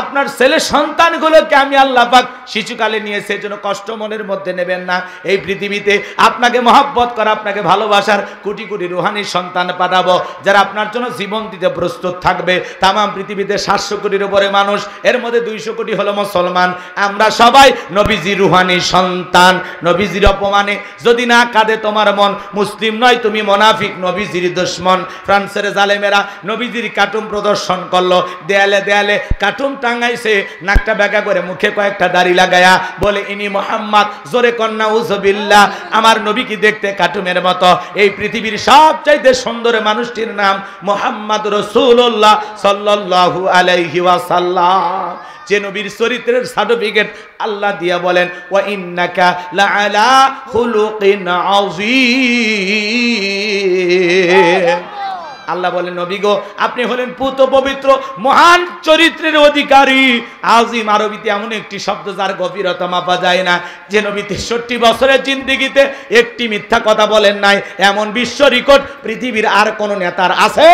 আপনার ছেলে সন্তানগুলোকে আমি আল্লাহ পাক শিশুকালে নিয়েছে, জন্য কষ্ট মনের মধ্যে নেবেন না। এই পৃথিবীতে আপনাকে মহব্বত করা, আপনাকে ভালোবাসার কোটি কোটি রুহানি সন্তান পাঠাবো, যারা আপনার জন্য জীবন দিতে প্রস্তুত থাকবে। তাম পৃথিবীতে 700 কোটির উপরে মানুষ, এর মধ্যে 200 কোটি হলো মুসলমান। আমরা সবাই নবীজি রুহানি সন্তান। নবীজির অপমানে যদি না কাঁদে তোমার মন, মুসলিম নয় তুমি মুনাফিক, নবীজির দুশমন। ফ্রান্সের জালেমেরা নবীজির কার্টুন প্রদর্শন করলো, দেয়ালে দেয়ালে কার্টুন টাঙ্গাইছে, নাকটা বেঁকা করে, মুখে কয়েকটা দাড়ি লাগায়া বলে ইনি মোহাম্মদ। জোরে কন্যা উযবিল্লাহ। আমার নবী কি দেখতে কার্টুনের মতো? এই পৃথিবীর সবচাইতে সুন্দর মানুষটির নাম মুহাম্মদ রাসূলুল্লাহ সাল্লাল্লাহু আলাইহি ওয়াসাল্লাম। যে নবীর চরিত্রের সার্টিফিকেট আল্লাহ দিয়া বলেন, ওয়া ইন্নাকা লাআলা খুলুকিন আযীম। আল্লাহ বলেন, নবী গো, আপনি হলেন পুত পবিত্র মহান চরিত্রের অধিকারী। আজিম আরবিতে এমন একটি শব্দ যার গভীরতা মাপা যায় না। যে নবী 63 বছরের জিন্দেগিতে একটি মিথ্যা কথা বলেন নাই, এমন বিশ্ব রেকর্ড পৃথিবীর আর কোন নেতার আছে?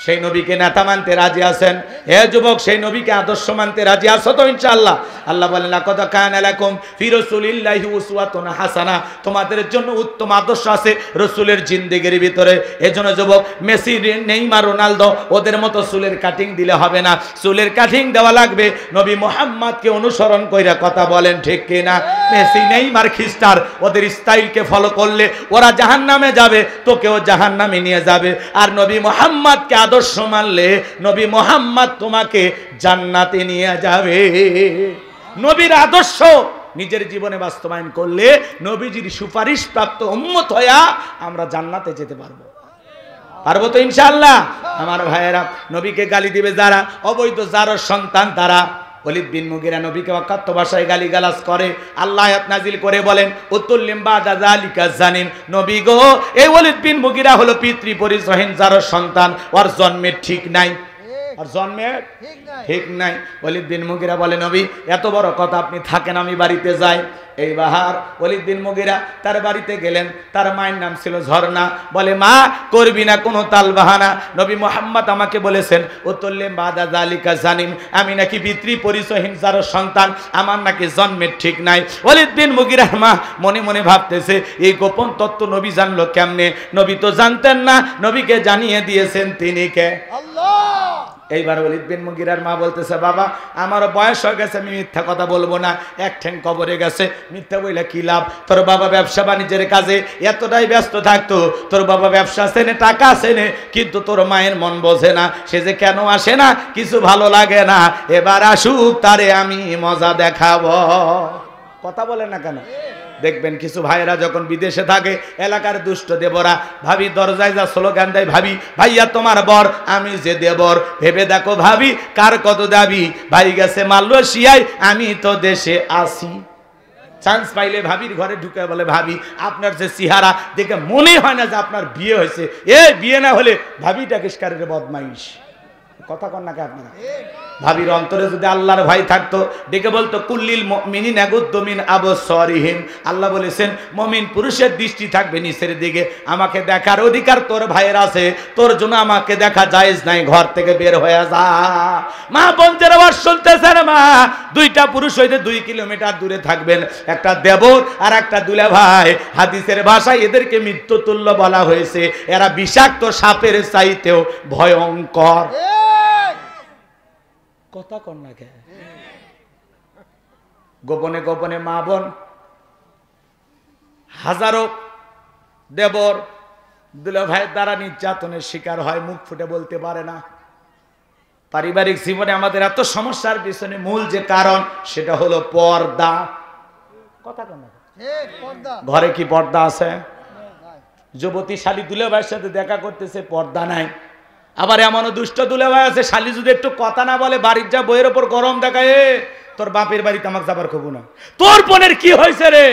সেই নবীকে নেতা মানতে রাজি আছেন? হে যুবক, সেই নবীকে আদর্শ মানতে রাজি আছো তো ইনশাআল্লাহ? আল্লাহ বলেন, লাকাদ কানা লাকুম ফি রাসূলিল্লাহি উসওয়াতুন হাসানা। তোমাদের জন্য উত্তম আদর্শ আছে রাসূলের জিন্দেগির ভিতরে। এজন্য যুবক, মেসি, নেইমার, রোনালদো ওদের মতো চুলের কাটিং দিলে হবে না। চুলের কাটিং দেওয়া লাগবে নবী মুহাম্মদকে অনুসরণ কইরা। কথা বলেন ঠিক কি না? মেসি, নেইমার খ্রিস্টান, ওদের স্টাইলকে ফলো করলে ওরা জাহান্নামে যাবে, তোকেও জাহান্নামে নিয়ে যাবে। আর নবী মুহাম্মদকে আদর্শ মানলে নবী মুহাম্মদ তোমাকে জান্নাতে নিয়ে যাবে। নবীর আদর্শ নিজের জীবনে বাস্তবায়ন করলে নবীজির সুপারিশ প্রাপ্ত উম্মত হইয়া আমরা জান্নাতে যেতে পারবো। পারবো তো ইনশাআল্লাহ? আমার ভাইয়েরা, নবীকে গালি দিবে যারা, অবৈধ যার সন্তান তারা, ওলীদ বিন মুগিরা নবীকে অকথ্য ভাষায় গালিগালাজ করে। আল্লাহ আয়াত নাজিল করে বলেন উতুল্লিম বাদা যালিকা জানিম, নবী গো এই ওলীদ বিন মুগিরা হলো পিতৃ পরিচয়হীন যার সন্তান, ওর জন্মের ঠিক নাই, আর জন্মে ঠিক নাই। ওলীদ বিন মুগিরা বলে নবী এত বড় কথা, আপনি থাকেন আমি বাড়িতে যাই। এইবার ওলীদ বিন মুগিরা তার বাড়িতে গেলেন। তার মায়ের নাম ছিল ঝর্ণা। বলে মা করবি না কোনো তাল বাহানা, নবী মুহাম্মদ আমাকে বলেছেন উতুল্লিম বাদা যালিকা জানিম, আমি নাকি পিতৃ পরিচয়হীন যার সন্তান, আমার নাকি জন্মের ঠিক নাই। ওলীদ বিন মুগিরার মা মনে মনে ভাবতেছে এই গোপন তত্ত্ব নবী জানলো কেমনে? নবী তো জানতেন না, নবীকে জানিয়ে দিয়েছেন তিনি কে? আল্লাহ। এইবার ওলীদ বিন মুগিরার মা বলতেছে বাবা আমার বয়স হয়ে গেছে, আমি মিথ্যা কথা বলবো না, এক ঠ্যাং কবরে গেছে, মিথ্যা বইলে কি লাভ? তোর বাবা ব্যবসা বাণিজ্যের কাজে এতটাই ব্যস্ত থাকতো, তোর বাবা ব্যবসা সেনে টাকা সেনে, কিন্তু তোর মায়ের মন বোঝে না, সে যে কেন আসে না কিছু ভালো লাগে না, এবার আসুক তারে আমি মজা দেখাবো। কথা বলে না কেন? দেখবেন কিছু ভাইয়েরা যখন বিদেশে থাকে, এলাকার দুষ্ট দেবরা ভাবি দরজায় যা স্লোগান দেয়, ভাবি ভাইয়া তোমার বর, আমি যে দেবর, ভেবে দেখো ভাবি কার কত দাবি, ভাই গেছে মালয়েশিয়ায় আমি তো দেশে আসি। চান্স পাইলে ভাবির ঘরে ঢুকে বলে ভাবি আপনার যে চেহারা দেখে মনে হয় না যে আপনার বিয়ে হয়েছে, এ বিয়ে না হলে ভাবিটা কিসকারের বদমাইশ। কথা কন নাকি আপনারা? ভাবির অন্তরে যদি আল্লাহর ভয় থাকতো ডেকে বলতো কুল্লিল মুমিনিনা ইয়াগুদ্দু মিন আবসারিহিম, আল্লাহ বলেছেন মুমিন পুরুষের দৃষ্টি থাকবে নিচের দিকে, আমাকে দেখার অধিকার তোর ভাইয়ের আছে, তোর জন্য আমাকে দেখা জায়েজ নাই, ঘর থেকে বের হয়ে যা। মা বোনদের আওয়াজ শুনতেছেন মা, দুইটা পুরুষ হইতে 2 কিলোমিটার দূরে থাকবেন, একটা দেবর আর একটা দুলা ভাই। হাদিসের ভাষায় এদেরকে মৃত্যুতুল্য বলা হয়েছে, এরা বিষাক্ত সাপের চাইতেও ভয়ঙ্কর। কথা কন না কে? গোপনে গোপনে মা বোন হাজারো দেবর দুলা ভাইয়ের দ্বারা নির্যাতনের শিকার হয়, মুখ ফুটে বলতে পারে না। পারিবারিক জীবনে আমাদের এত সমস্যার পিছনে মূল যে কারণ সেটা হলো পর্দা। কথা কন না? ঘরে কি পর্দা আছে? যুবতী শালী দুলা ভাইয়ের সাথে দেখা করতেছে, পর্দা নাই। আবার এমনও দুষ্ট দুলা ভাই আছে, শালী যদি একটু কথা না বলে বাড়ির যা বইয়ের ওপর গরম দেখায়, তোর বাপের বাড়িতে আমাকে যাবার খবর না, তোর বোনের কি হয়েছে রে,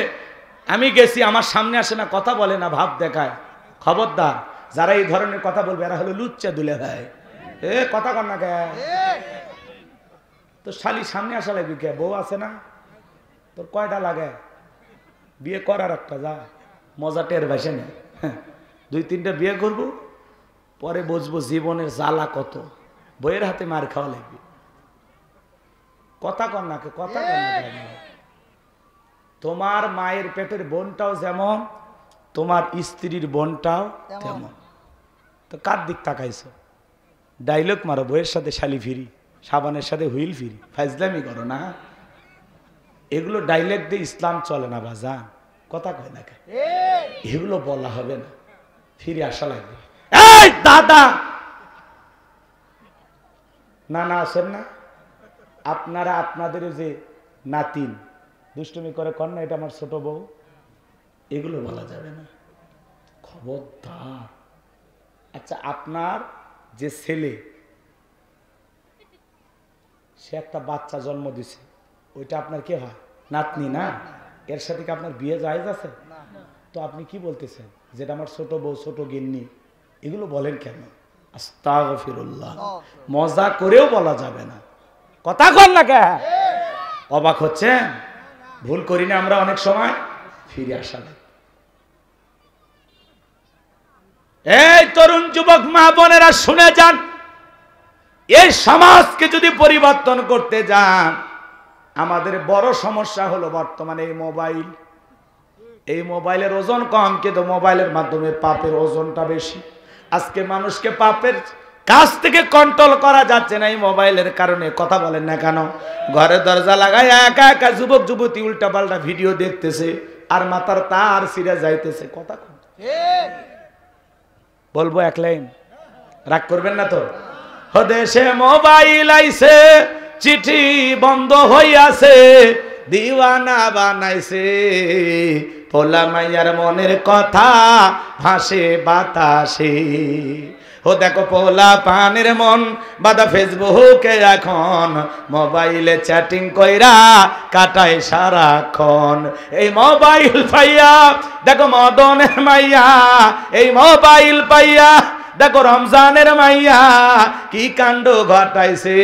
আমি গেছি, আমার সামনে আসে না, কথা বলে না, ভাব দেখায়। খবরদার যারা এই ধরনের কথা বলবে এরা হলো লুচ্চা দুলা ভাই। কথা কর না কে? তো শালী সামনে আসা লাগবে কে? বউ আছে না তোর? কয়টা লাগে? বিয়ে করার একটা যা মজা টের ভাসে না, 2-3টা বিয়ে করবো, পরে বুঝবো জীবনের জ্বালা কত, বইয়ের হাতে মার খাওয়া লাগবে। কথা কর না কে? কথা কর না কে? তোমার মায়ের পেটের বোনটাও যেমন, তোমার স্ত্রীর বোনটাও তেমন। তো কার দিক তাকাইছো? ডাইলগ মারো, বইয়ের সাথে শালি ফিরি, সাবানের সাথে হুইল ফিরি, ফাইজলামি করো না। এগুলো ডাইলগ দিয়ে ইসলাম চলে না বাজা। কথা কয় না কে? এগুলো বলা হবে না, ফিরে আসা লাগবে। এই দাদা না না আছেন না আপনারা, আপনাদের যে নাতিন দুষ্টুমি করে কর না, এটা আমার ছোট বউ, এগুলো বলা যাবে না, খবরদার। আচ্ছা আপনার যে ছেলে, সে একটা বাচ্চা জন্ম দিছে, ওইটা আপনার কে হয়? নাতনি না? এর সাথে কি আপনার বিয়ে জায়েজ আছে? তো আপনি কি বলতেছেন যেটা আমার ছোট বউ, ছোট গিন্নি, এগুলো বলেন কেন? আস্তাগফিরুল্লাহ, মজা করেও বলা যাবে না। কথা কর না কে? অবাক হচ্ছেন? ভুল করি না আমরা অনেক সময়, ফিরে আসা লাগে। এই তরুণ যুবক মা বোনেরা শুনে যান, এই সমাজকে যদি পরিবর্তন করতে যান, আমাদের বড় সমস্যা হলো বর্তমানে এই মোবাইল। এই মোবাইলের ওজন কম, কিন্তু মোবাইলের মাধ্যমে পাপের ওজনটা বেশি। আজকে মানুষকে পাপের কাছ থেকে কন্ট্রোল করা যাচ্ছে না এই মোবাইলের কারণে। কথা বলেন না কেন? ঘরে দরজা লাগায় একা একা যুবক যুবতী উল্টা পাল্টা ভিডিও দেখতেছে, আর মাথার তার ছিঁড়ে যাইতেছে। কথা বলবো এক লাইন, রাগ করবেন না তো? দেশে মোবাইল আইছে, চিঠি বন্ধ হইয়াছে, দিওয়ানা বানাইছে, পোলা মাইয়ার মনের কথা ভাসে বাতাসে। ও দেখো পোলা পানের মন বাদা ফেসবুকে এখন, মোবাইলে চ্যাটিং কইরা কাটায় সারাক্ষণ। এই মোবাইল পাইয়া দেখো মদনের মাইয়া, এই মোবাইল পাইয়া দেখো রমজানের মাইয়া কি কাণ্ড ঘটাইছে,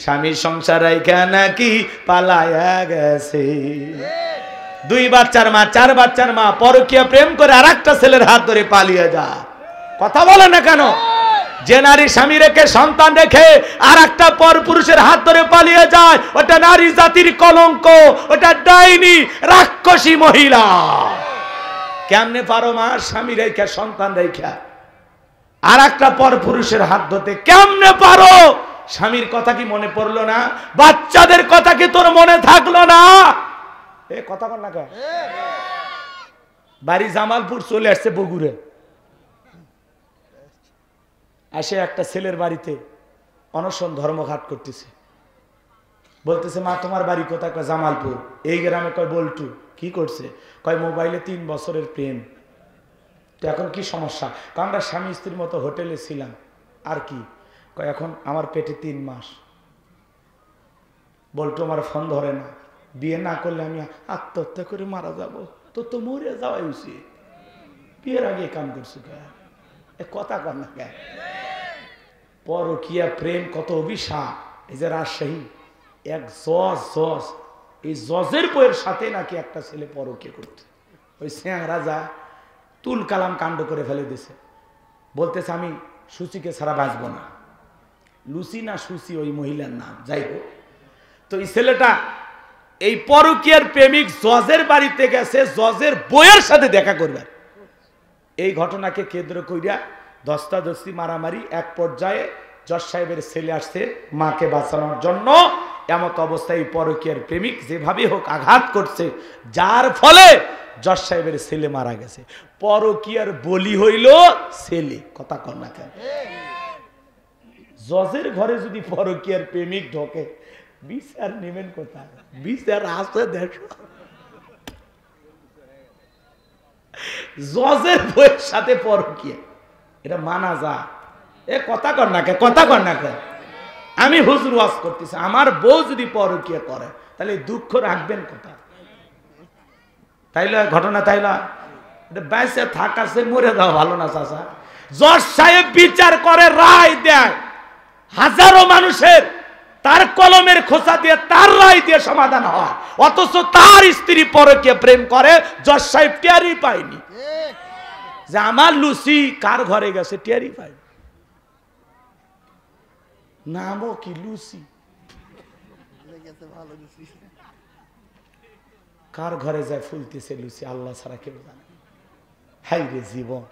স্বামী সংসার রাইখা নাকি পালায়া গেছে। 2 বাচ্চার মা, 4 বাচ্চার মা পরকীয়া প্রেম করে আরেকটা ছেলের হাত ধরে পালিয়ে যায়। কথা বলে না কেন? যে নারী স্বামী রেখে সন্তান রেখে আর একটা পর পুরুষের হাত ধরে পালিয়ে যায়, ওটা নারী জাতির কলঙ্ক, ওটা ডাইনি রাক্ষসী মহিলা। কেমনে পারো মা স্বামী রেখে সন্তান রেখে আর একটা পর পুরুষের হাত ধরতে? কেমনে পারো? স্বামীর কথা কি মনে পড়লো না? বাচ্চাদের কথা কি তোর মনে থাকলো না? এ কথা বল না কেন? বাড়ি জামালপুর চলে আসছে বগুড়ে, আসে একটা ছেলের বাড়িতে অনশন ধর্মঘাট করতেছে। বলতেছে মা তোমার বাড়ি কোথায়? কয় জামালপুর। এই গ্রামে? কয় বল্টু। কি করছে? কয় মোবাইলে 3 বছরের প্রেম। তো এখন কি সমস্যা? কারণ আমরা স্বামী স্ত্রীর মতো হোটেলে ছিলাম। আর কি? কয় এখন আমার পেটে 3 মাস। বল্টু আমার ফোন ধরে না, বিয়ে না করলে আমি আত্মহত্যা করে মারা যাব। তো মরে যাওয়াই উচিত। বিয়ের আগে কাম করছি। কথা কর না কে? পরকীয়া প্রেম কত অভিশাপ। এই যে রাজশাহী এক জজ, এই জজের বইয়ের সাথে নাকি একটা ছেলে পরকীয়া করতে, ওই স্যাং রাজা তুল কালাম কাণ্ড করে ফেলে দিছে। বলতেছে আমি সুচিকে ছাড়া বাঁচবো না। লুসি না সুচি ওই মহিলার নাম, যাই হোক। তো এই ছেলেটা এই পরকীয়ার প্রেমিক জজের বাড়িতে গেছে জজের বইয়ের সাথে দেখা করবে। এই ঘটনাকে কেন্দ্র কইরা ধস্তাধস্তি মারামারি, এক পর্যায়ে জজ সাহেবের ছেলে আসছে মাকে বাঁচানোর জন্য। এমত অবস্থায় পরকীয়ার প্রেমিক যেভাবে হোক আঘাত করছে, যার ফলে জজ সাহেবের ছেলে মারা গেছে। পরকীয়ার বলি হইল ছেলে। কথা কর না কেন? জজের ঘরে যদি পরকীয়ার প্রেমিক ঢোকে, বিচার নেবেন কোথায়? বিচার আছে দেখো জজের বইয়ের সাথে পরকীয়া, এটা মানা যায়? এ কথা কর না কে? কথা কর না কে? আমি হুজুর ওয়াজ করতেছি, আমার বউ যদি পরকীয়া করে তাহলে দুঃখ রাখবেন কোথায়? তাইলে ঘটনা তাইলা এটা বাইসে থাকাছে মরে যাওয়া ভালো না চাচা। জজ সাহেব বিচার করে, রায় দেয়, হাজারো মানুষের তার কলমের খোঁচা দিয়ে তার রায় দিয়ে সমাধান হয়, অথচ তার স্ত্রী পরকীয়া প্রেম করে, জজ সাহেব টেরই পায়নি যে আমার লুসি কার ঘরে গেছে, টেরই পায়নি। নামও কি লুসি, কার ঘরে যায় ফুলতেছে লুসি আল্লাহ ছাড়া কেউ জানে। হাই রে জীবন,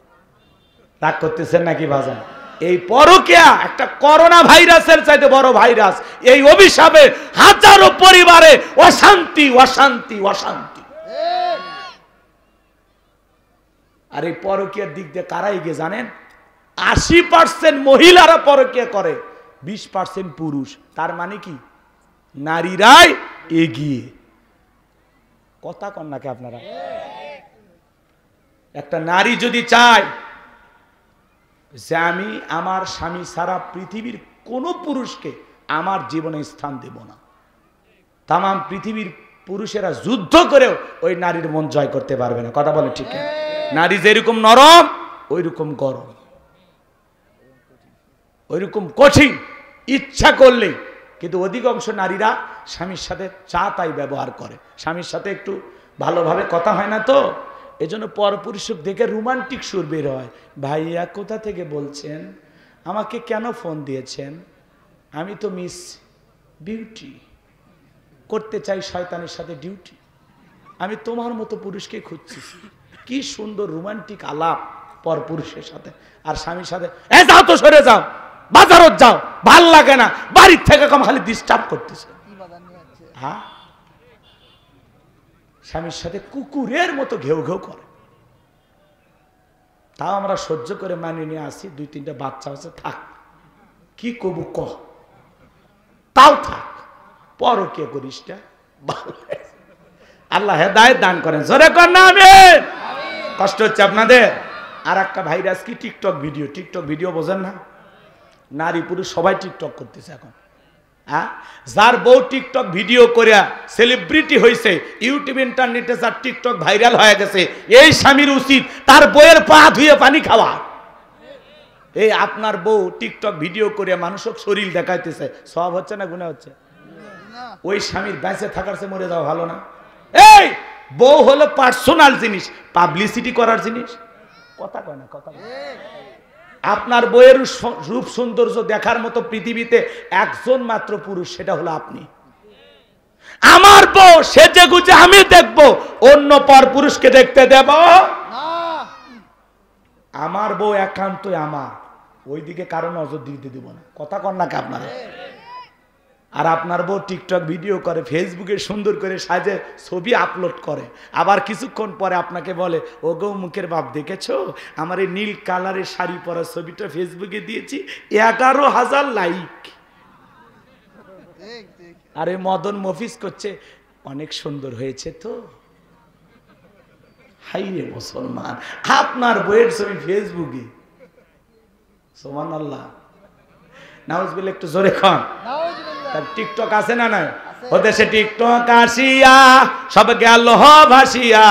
রাগ করতেছেন নাকি বাজান? এই পরকীয়া একটা করোনা ভাইরাসের চাইতে বড় ভাইরাস। এই অভিশাপে হাজারো পরিবারে অশান্তি অশান্তি অশান্তি। আর এই পরকীয়ার দিক দিয়ে কারা এগিয়ে জানেন? 80% মহিলারা পরকীয়া করে, 20% পুরুষ। তার মানে কি? নারীরাই এগিয়ে। কথা কন নাকি আপনারা? একটা নারী যদি চায় যে আমি আমার স্বামী ছাড়া পৃথিবীর কোন পুরুষকে আমার জীবনে স্থান দেব না, তাম পৃথিবীর পুরুষেরা যুদ্ধ করেও ওই নারীর মন জয় করতে পারবে না। কথা বলে ঠিক? নারী যেরকম নরম ওই রকম গরম, ওই রকম কঠিন, ইচ্ছা করলে। কিন্তু অধিকাংশ নারীরা স্বামীর সাথে চা তাই ব্যবহার করে, স্বামীর সাথে একটু ভালোভাবে কথা হয় না, তো এজন্য পরপুরুষ দেখে রোমান্টিক সুর বের হয়। ভাইয়া কোথা থেকে বলছেন, আমাকে কেন ফোন দিয়েছেন? আমি তো মিস বিউটি, করতে চাই শয়তানের সাথে ডিউটি। আমি তোমার মতো পুরুষকে খুঁজছি। কি সুন্দর রোমান্টিক আলাপ পরপুরুষের সাথে। আর স্বামীর সাথে এ যাও তো, সরে যাও, বাজারত যাও, ভাল লাগে না, বাড়ির থেকে কম খালি ডিস্টার্ব করতেছে। হ্যাঁ, স্বামীর সাথে কুকুরের মতো ঘেউ ঘেউ করে। তাও আমরা সহ্য করে মানিয়ে নিয়ে আসি। 2-3টা বাচ্চা আছে, থাক, কি কবু ক, তাও থাক, পরকীয়া করিসটা ভালো। আল্লাহ হেদায়েত দান করেন। জোরে করেন না আমিন। কষ্ট হচ্ছে আপনাদের? আর একটা ভাইরাস কি টিকটক ভিডিও। টিকটক ভিডিও বোঝেন না? নারী পুরুষ সবাই টিকটক করতেছে এখন। যার বউ টিকটক ভিডিও করিয়া সেলিব্রিটি হয়েছে, ইউটিউব ইন্টারনেটে যার টিকটক ভাইরাল হয়ে গেছে, এই স্বামীর উচিত তার বউয়ের পা ধুয়ে পানি খাওয়া। এই আপনার বউ টিকটক ভিডিও করিয়া মানুষক শরীর দেখাইতেছে, সব হচ্ছে না গুনাহ হচ্ছে? ওই স্বামীর বেঁচে থাকার চেয়ে মরে যাওয়া ভালো না? এই বউ হলো পার্সোনাল জিনিস, পাবলিসিটি করার জিনিস। কথা কয় না, কথা কয়। আপনার বইয়ের রূপ সৌন্দর্য দেখার মতো পৃথিবীতে একজন মাত্র পুরুষ, সেটা হলো আপনি। আমার বউ সেজে গুজে আমি দেখবো, অন্য পর পুরুষকে দেখতে দেব না। আমার বউ একান্তই আমার, ওইদিকে কারো নজর দিতে দিব না। কথা কন না কে আপনারা? আর আপনার বউ টিকটক ভিডিও করে, ফেসবুকে সুন্দর করে সাজে ছবি আপলোড করে, আবার কিছুক্ষণ পরে আপনাকে বলে, ও গো মুখের বাপ দেখেছো, আমার এই নীল কালারের শাড়ি পরা ছবিটা ফেসবুকে দিয়েছি, 11,000 লাইক। আরে মদন মফিজ করছে, অনেক সুন্দর হয়েছে তো। হাই রে মুসলমান, আপনার বইয়ের ছবি ফেসবুকে। সুবহানাল্লাহ, নাউজুবিল্লাহ, একটু জোরে খান। তার টিকটক আছে না নাই? ও দেশে টিকটক আসিয়া সব গেল ভাসিয়া,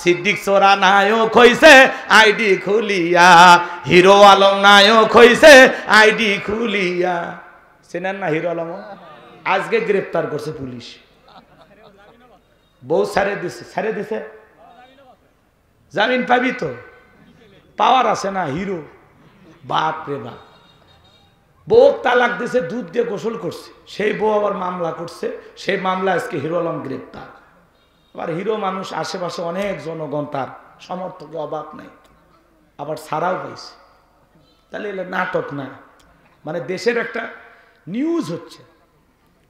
সিদ্দিক সোরা নায়ক হইছে আইডি খুলিয়া, হিরো আলম নায়ক হইছে আইডি খুলিয়া। চেনেন না হিরো আলম? আজকে গ্রেফতার করছে পুলিশ। বউ ছাড়ে দিছে, ছাড়ে দিছে। জামিন পাবি তো, পাওয়ার আছে না হিরো। বাপ রে বাপ, বউ তালাক দিছে, দুধ দিয়ে গোসল করছে, সেই বউ আবার মামলা করছে, সেই মামলা আজকে হিরো আলম গ্রেপ্তার। আবার হিরো মানুষ, আশেপাশে অনেক জনগণ, তার সমর্থকের অভাব নাই, আবার ছাড়াও পাইছে। তাহলে এগুলো নাটক না, মানে দেশের একটা নিউজ হচ্ছে।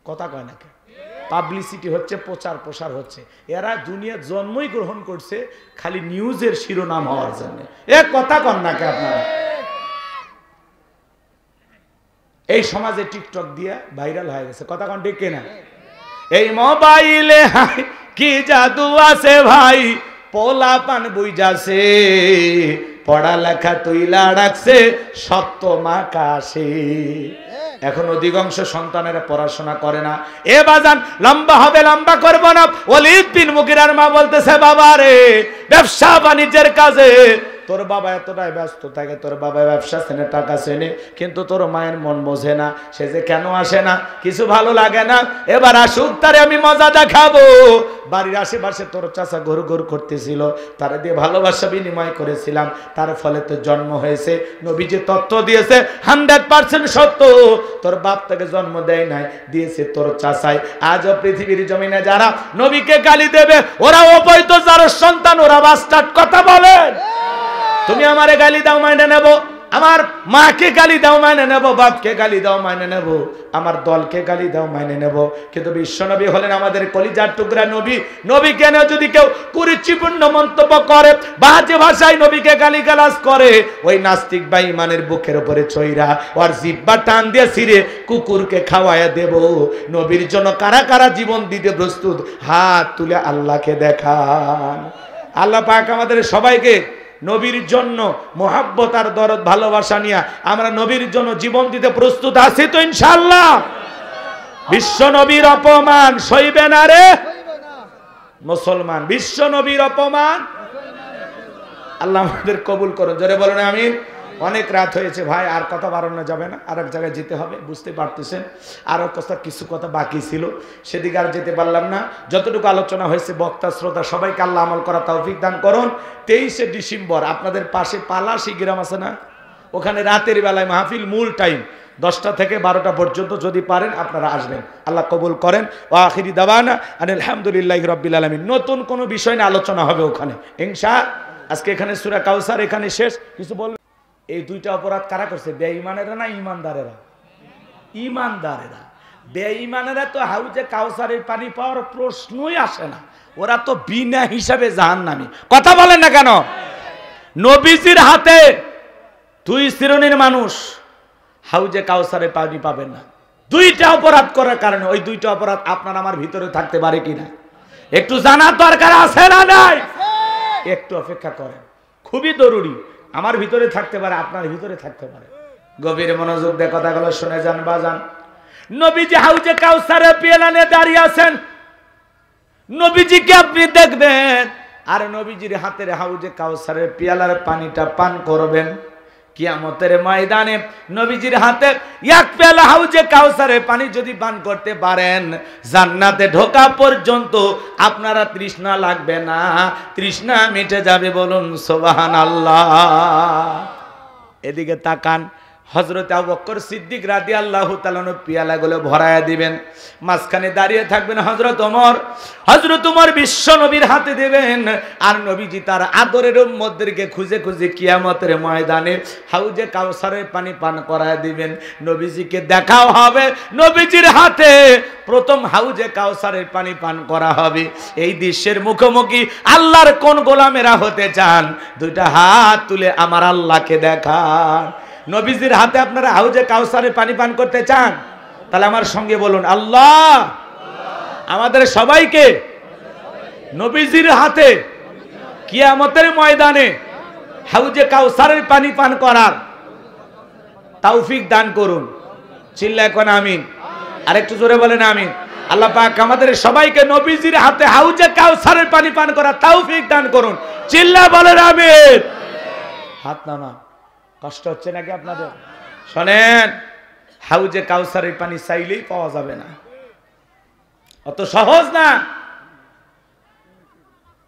কথা কয় নাকি? পাবলিসিটি হচ্ছে, প্রচার প্রসার হচ্ছে। এরা দুনিয়ার জন্মই গ্রহণ করছে খালি নিউজের শিরোনাম হওয়ার জন্য। এ কথা কন নাকি আপনারা? এই সমাজে টিকটক দিয়ে ভাইরাল হয়ে গেছে। কথা কোন ঠিক কিনা? এই মোবাইলে কি জাদু আছে ভাই, পোলা পান বুঝাছে, পড়ালেখা তুইলা রাখছে সপ্তম আকাশে। এখন অধিকাংশ সন্তানেরা পড়াশোনা করে না। এ বাজান লম্বা হবে, লম্বা করবো না। ওয়ালিদ বিন মুগিরার মা বলতেছে, বাবা রে, ব্যবসা বাণিজ্যের কাজে তোর বাবা এতটাই ব্যস্ত থাকে, তোর বাবা ব্যবসা চেনে, টাকা চেনে, কিন্তু তোর মায়ের মন বোঝে না। সে যে কেন আসে না, কিছু ভালো লাগে না। এবার আসুক, তারে আমি মজা দেখাবো। বাড়ির আশেপাশে তোর চাচা ঘুর ঘুর করতেছিল, তারা দিয়ে ভালোবাসা বিনিময় করেছিলাম, তার ফলে তো জন্ম হয়েছে। নবী যে তথ্য দিয়েছে 100% সত্য। তোর বাপ তাকে জন্ম দেয় নাই, দিয়েছে তোর চাচাই। আজও পৃথিবীর জমিনে যারা নবীকে গালি দেবে, ওরা অবৈধ যারা সন্তান, ওরা বাস্টার্ড। কথা বলেন। তুমি আমারে গালি দাও, মাইনে নেব। আমার মাকে গালি দাও, মাইনে নেব। বাপকে গালি দাও, মাইনে নেব। আমার দলকে গালি দাও, মাইনে নেব। কিন্তু বিশ্বনবী হলেন আমাদের কলিজার টুকরা নবী। নবী কেন যদি কেউ কুরুচিপূর্ণ মন্তব্য করে, বাজে ভাষায় নবীকে গালিগালাজ করে, ওই নাস্তিক বা ইমানের বুকের উপরে চইরা ওর জিহ্বা টান দিয়ে ছিঁড়ে কুকুরকে খাওয়ায়া দেব। নবীর জন্য কারা কারা জীবন দিতে প্রস্তুত, হাত তুলে আল্লাহকে দেখান। আল্লাহ পাক আমাদের সবাইকে নবীর জন্য মোহাব্বত আর দরদ ভালোবাসা নিয়ে আমরা নবীর জন্য জীবন দিতে প্রস্তুত আছি তো ইনশাআল্লাহ। বিশ্ব নবীর অপমান সইবে না রে মুসলমান, বিশ্ব নবীর অপমান। আল্লাহ আমাদের কবুল করুন, জোরে বলুন আমিন। অনেক রাত হয়েছে ভাই, আর কথা বাড়ানো যাবে না, আর এক জায়গায় যেতে হবে, বুঝতে পারতেছেন। আরও কিছু কথা বাকি ছিল, সেদিকে আর যেতে পারলাম না। যতটুকু আলোচনা হয়েছে, বক্তা শ্রোতা সবাইকে আল্লাহ আমল করা তৌফিক দান করুন। 23শে ডিসেম্বর আপনাদের পাশে পালাশি গ্রাম আছে না, ওখানে রাতের বেলায় মাহফিল, মূল টাইম 10টা থেকে 12টা পর্যন্ত। যদি পারেন আপনারা আসবেন, আল্লাহ কবুল করেন। ওয়া আখিরি দাওয়ানা আলহামদুলিল্লাহি রাব্বিল আলামিন। নতুন কোনো বিষয় নিয়ে আলোচনা হবে ওখানে ইনশাআল্লাহ। আজকে এখানে সূরা কাউসার এখানে শেষ। কিছু বলবেন? এই দুইটা অপরাধ কারা করছে, বেঈমানেরা না ইমানদারেরা? ইমানদারেরা। বেঈমানেরা তো হাউজে কাউসারের পানি পাওয়ার প্রশ্নই আসে না, ওরা তো বিনা হিসাবে জাহান্নামী। কথা বলেন না কেন? নবীজির হাতে 2 শ্রেণীর মানুষ হাউজে কাউসারের পানি পাবেন না। দুইটা অপরাধ করার কারণে। ওই দুইটা অপরাধ আপনার আমার ভিতরে থাকতে পারে কিনা? একটু জানার দরকার আছে না নাই? একটু অপেক্ষা করেন, খুবই জরুরি। আমার ভিতরে থাকতে পারে, আপনার ভিতরে থাকতে পারে। গভীর মনোযোগ দিয়ে কথাগুলো শুনে যান বাজান। নবীজি হাউজে কাউসারে পেয়ালা নিয়ে দাঁড়িয়ে আছেন। নবীজিকে আপনি দেখবেন আর নবীজির হাতের হাউজে কাউসারের পেয়ালার পানিটা পান করবেন। কিয়ামতের ময়দানে নবীজির হাতে এক পেয়ালা হাউজে কাউসারের পানি যদি পান করতে পারেন, জান্নাতে ঢোকা পর্যন্ত আপনারা তৃষ্ণা লাগবে না, তৃষ্ণা মিটে যাবে। বলুন সুবহানাল্লাহ। এদিকে তাকান, হযরত আবু বকর সিদ্দিক রাদিয়াল্লাহু তাআলা পেয়ালাগুলো ভরায়া দিবেন। মাঝখানে দাঁড়িয়ে থাকবেন হযরত ওমর। হযরত ওমর বিশ্ব নবীর হাতে দেবেন আর নবীজি তার আদরের উম্মতদেরকে খুঁজে খুঁজে কিয়ামতের ময়দানে হাউজে কাউসারের পানি পান করায় দিবেন। নবীজিকে দেখাও হবে, নবীজির হাতে প্রথম হাউজে কাউসারের পানি পান করা হবে। এই দৃশ্যের মুখোমুখি আল্লাহর কোন গোলামেরা হতে চান? দুইটা হাত তুলে আমার আল্লাহকে দেখান। নবীজির হাতে আপনারা হাউজে কাউসারের পানি পান করতে চান? তাহলে আমার সঙ্গে বলুন আল্লাহ। আমাদের সবাইকে নবীজির হাতে কিয়ামতের ময়দানে হাউজে কাউসারের পানি পান করার তৌফিক দান করুন। চিল্লায় কোন আমিন। আরেকটু জোরে বলেন আমিন। আল্লাহ পাক আমাদের সবাইকে নবীজির হাতে হাউজে কাউসারের পানি পান করার তৌফিক দান করুন। চিল্লা বলেন আমিন। হাত নামা। কষ্ট হচ্ছে নাকি আপনাদের? শোনেন, হাউজে কাউসারের পানি চাইলেই পাওয়া যাবে না, অত সহজ না।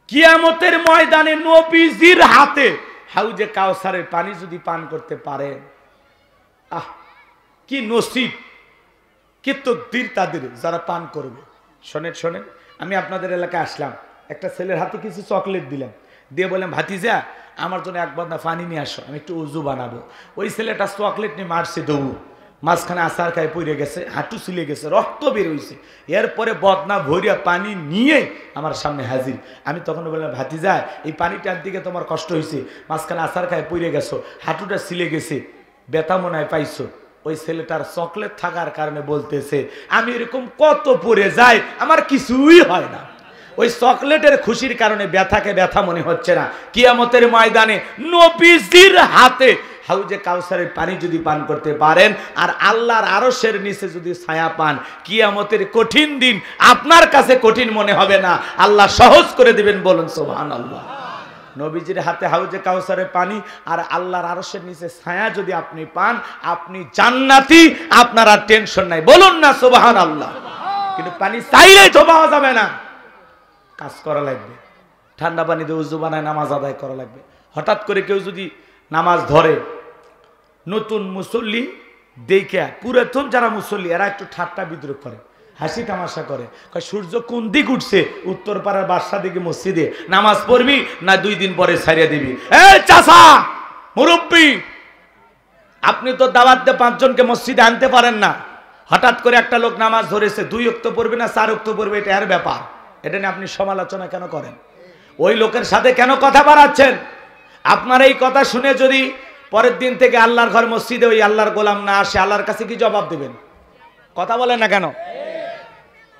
কিয়ামতের ময়দানে নবীজির হাতে হাউজে কাউসারের পানি যদি পান করতে পারেন, আহ কি নসিব, কি তকদির তাদের যারা পান করবে। শোনেন শোনেন, আমি আপনাদের এলাকায় আসলাম, একটা ছেলের হাতে কিছু চকলেট দিলাম, দিয়ে বললাম ভাতিজা আমার জন্য এক বদনা পানি নিয়ে আসো, আমি একটু উজু বানাবো। ওই ছেলেটা চকলেট নিয়ে মারছে দৌড়, মাঝখানে আসার খায় পড়ে গেছে, হাঁটু ছিলে গেছে, রক্ত বের হয়েছে। এরপরে বদনা ভরিয়া পানি নিয়ে আমার সামনে হাজির। আমি তখন বললাম ভাতিজা এই পানিটার দিকে তোমার কষ্ট হয়েছে, মাঝখানে আসার খায় পড়ে গেছো, হাঁটুটা ছিলে গেছে, ব্যথা মনে হয় পাইছো। ওই ছেলেটার চকলেট থাকার কারণে বলতেছে আমি এরকম কত পড়ে যাই, আমার কিছুই হয় না। ওই চকলেটের খুশির কারণে ব্যথাকে ব্যথা মনে হচ্ছে না। কিয়ামতের ময়দানে নবীজির হাতে হাউজে কাউসারের পানি যদি পান করতে পারেন আর আল্লাহর আরশের নিচে যদি ছায়া পান, কিয়ামতের কঠিন দিন আপনার কাছে কঠিন মনে হবে না, আল্লাহ সহজ করে দিবেন। বলুন সুবহানাল্লাহ। নবীজির হাতে হাউজে কাউসারের পানি আর আল্লাহর আরশের নিচে ছায়া যদি আপনি পান, আপনি জান্নাতি, আপনার আর টেনশন নাই। বলুন না সুবহানাল্লাহ। কিন্তু পানি চাইলেই তো পাওয়া যাবে না, কাজ করা লাগবে। ঠান্ডা পানিতে উজু বানায় নামাজ আদায় করা লাগবে। হঠাৎ করে কেউ যদি নামাজ ধরে, নতুন মুসল্লি দেখে পুরাতন যারা মুসল্লি এরা একটু ঠাট্টা বিদ্রুপ করে, হাসি তামাশা করে, সূর্য কোন দিক উঠছে, উত্তর পাড়ার বাদশা দিকে মসজিদে নামাজ পড়বি না 2 দিন পরে ছাড়িয়ে দিবি? এই চাচা মুরব্বী, আপনি তো দাওয়াত দিয়ে 5 জনকে মসজিদে আনতে পারেন না। হঠাৎ করে একটা লোক নামাজ ধরেছে, 2 ওয়াক্ত পড়বে না 4 ওয়াক্ত পড়বে, এটা এর ব্যাপার। এটা নিয়ে আপনি সমালোচনা কেন করেন? ওই লোকের সাথে কেন কথা বাড়াচ্ছেন? আপনার এই কথা শুনে যদি পরের দিন থেকে আল্লাহর ঘর মসজিদে ওই আল্লাহর গোলাম না আসে, আল্লাহর কাছে কি জবাব দেবেন? কথা বলেন না কেন?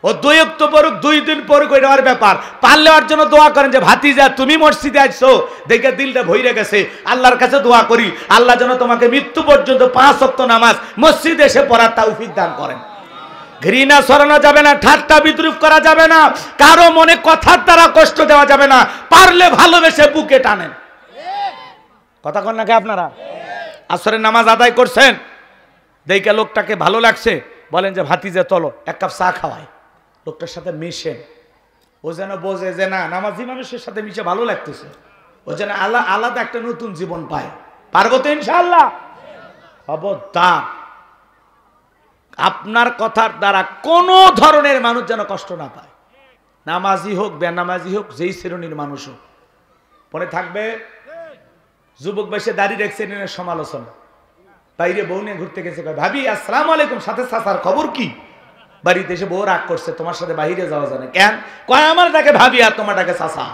ও 2 ওয়াক্ত পড়ুক 2 দিন পড়ুক, এটা ওর ব্যাপার। পারলে ওর জন্য দোয়া করেন যে ভাতিজা তুমি মসজিদে আসছো দেখে দিলটা ভইরে গেছে, আল্লাহর কাছে দোয়া করি আল্লাহ যেন তোমাকে মৃত্যু পর্যন্ত 5 ওয়াক্ত নামাজ মসজিদে এসে পড়ার তৌফিক দান করেন। ঘৃণা ছড়ানো যাবে না, ঠাট্টা বিদ্রুপ করা যাবে না, কারো মনে কথার দ্বারা কষ্ট দেওয়া যাবে না। পারলে ভালোবেসে বুকে টানেন। কথা কন নাকি আপনারা? আসরের নামাজ আদায় করছেন, দেখে লোকটাকে ভালো লাগছে, বলেন যে ভাতিজা চলো 1 কাপ চা খাওয়াই। লোকটার সাথে মিশেন, ও যেন বোঝে যে না নামাজি মানুষের সাথে মিশে ভালো লাগতেছে, ও যেন আলাদা একটা নতুন জীবন পায়। পারবো তো ইনশাআল্লাহ? খবরদার আপনার কথার দ্বারা কোন ধরনের মানুষ যেন কষ্ট না পায়, নামাজি হোক বেনামাজি হোক, যেই শ্রেণীর মানুষ হোক। পরে থাকবে যুবক বয়সে দাড়ি রেখেছেন, সমালোচনা। বাইরে বউ নিয়ে ঘুরতে গেছে, ভাবি আসসালামু আলাইকুম, সাথে চাচার খবর কি? বাড়িতে এসে বউ রাগ করছে, তোমার সাথে বাইরে যাওয়া যায় না কেন? কয় আমার ডাকে ভাবি আর তোমার ডাকে চাচা।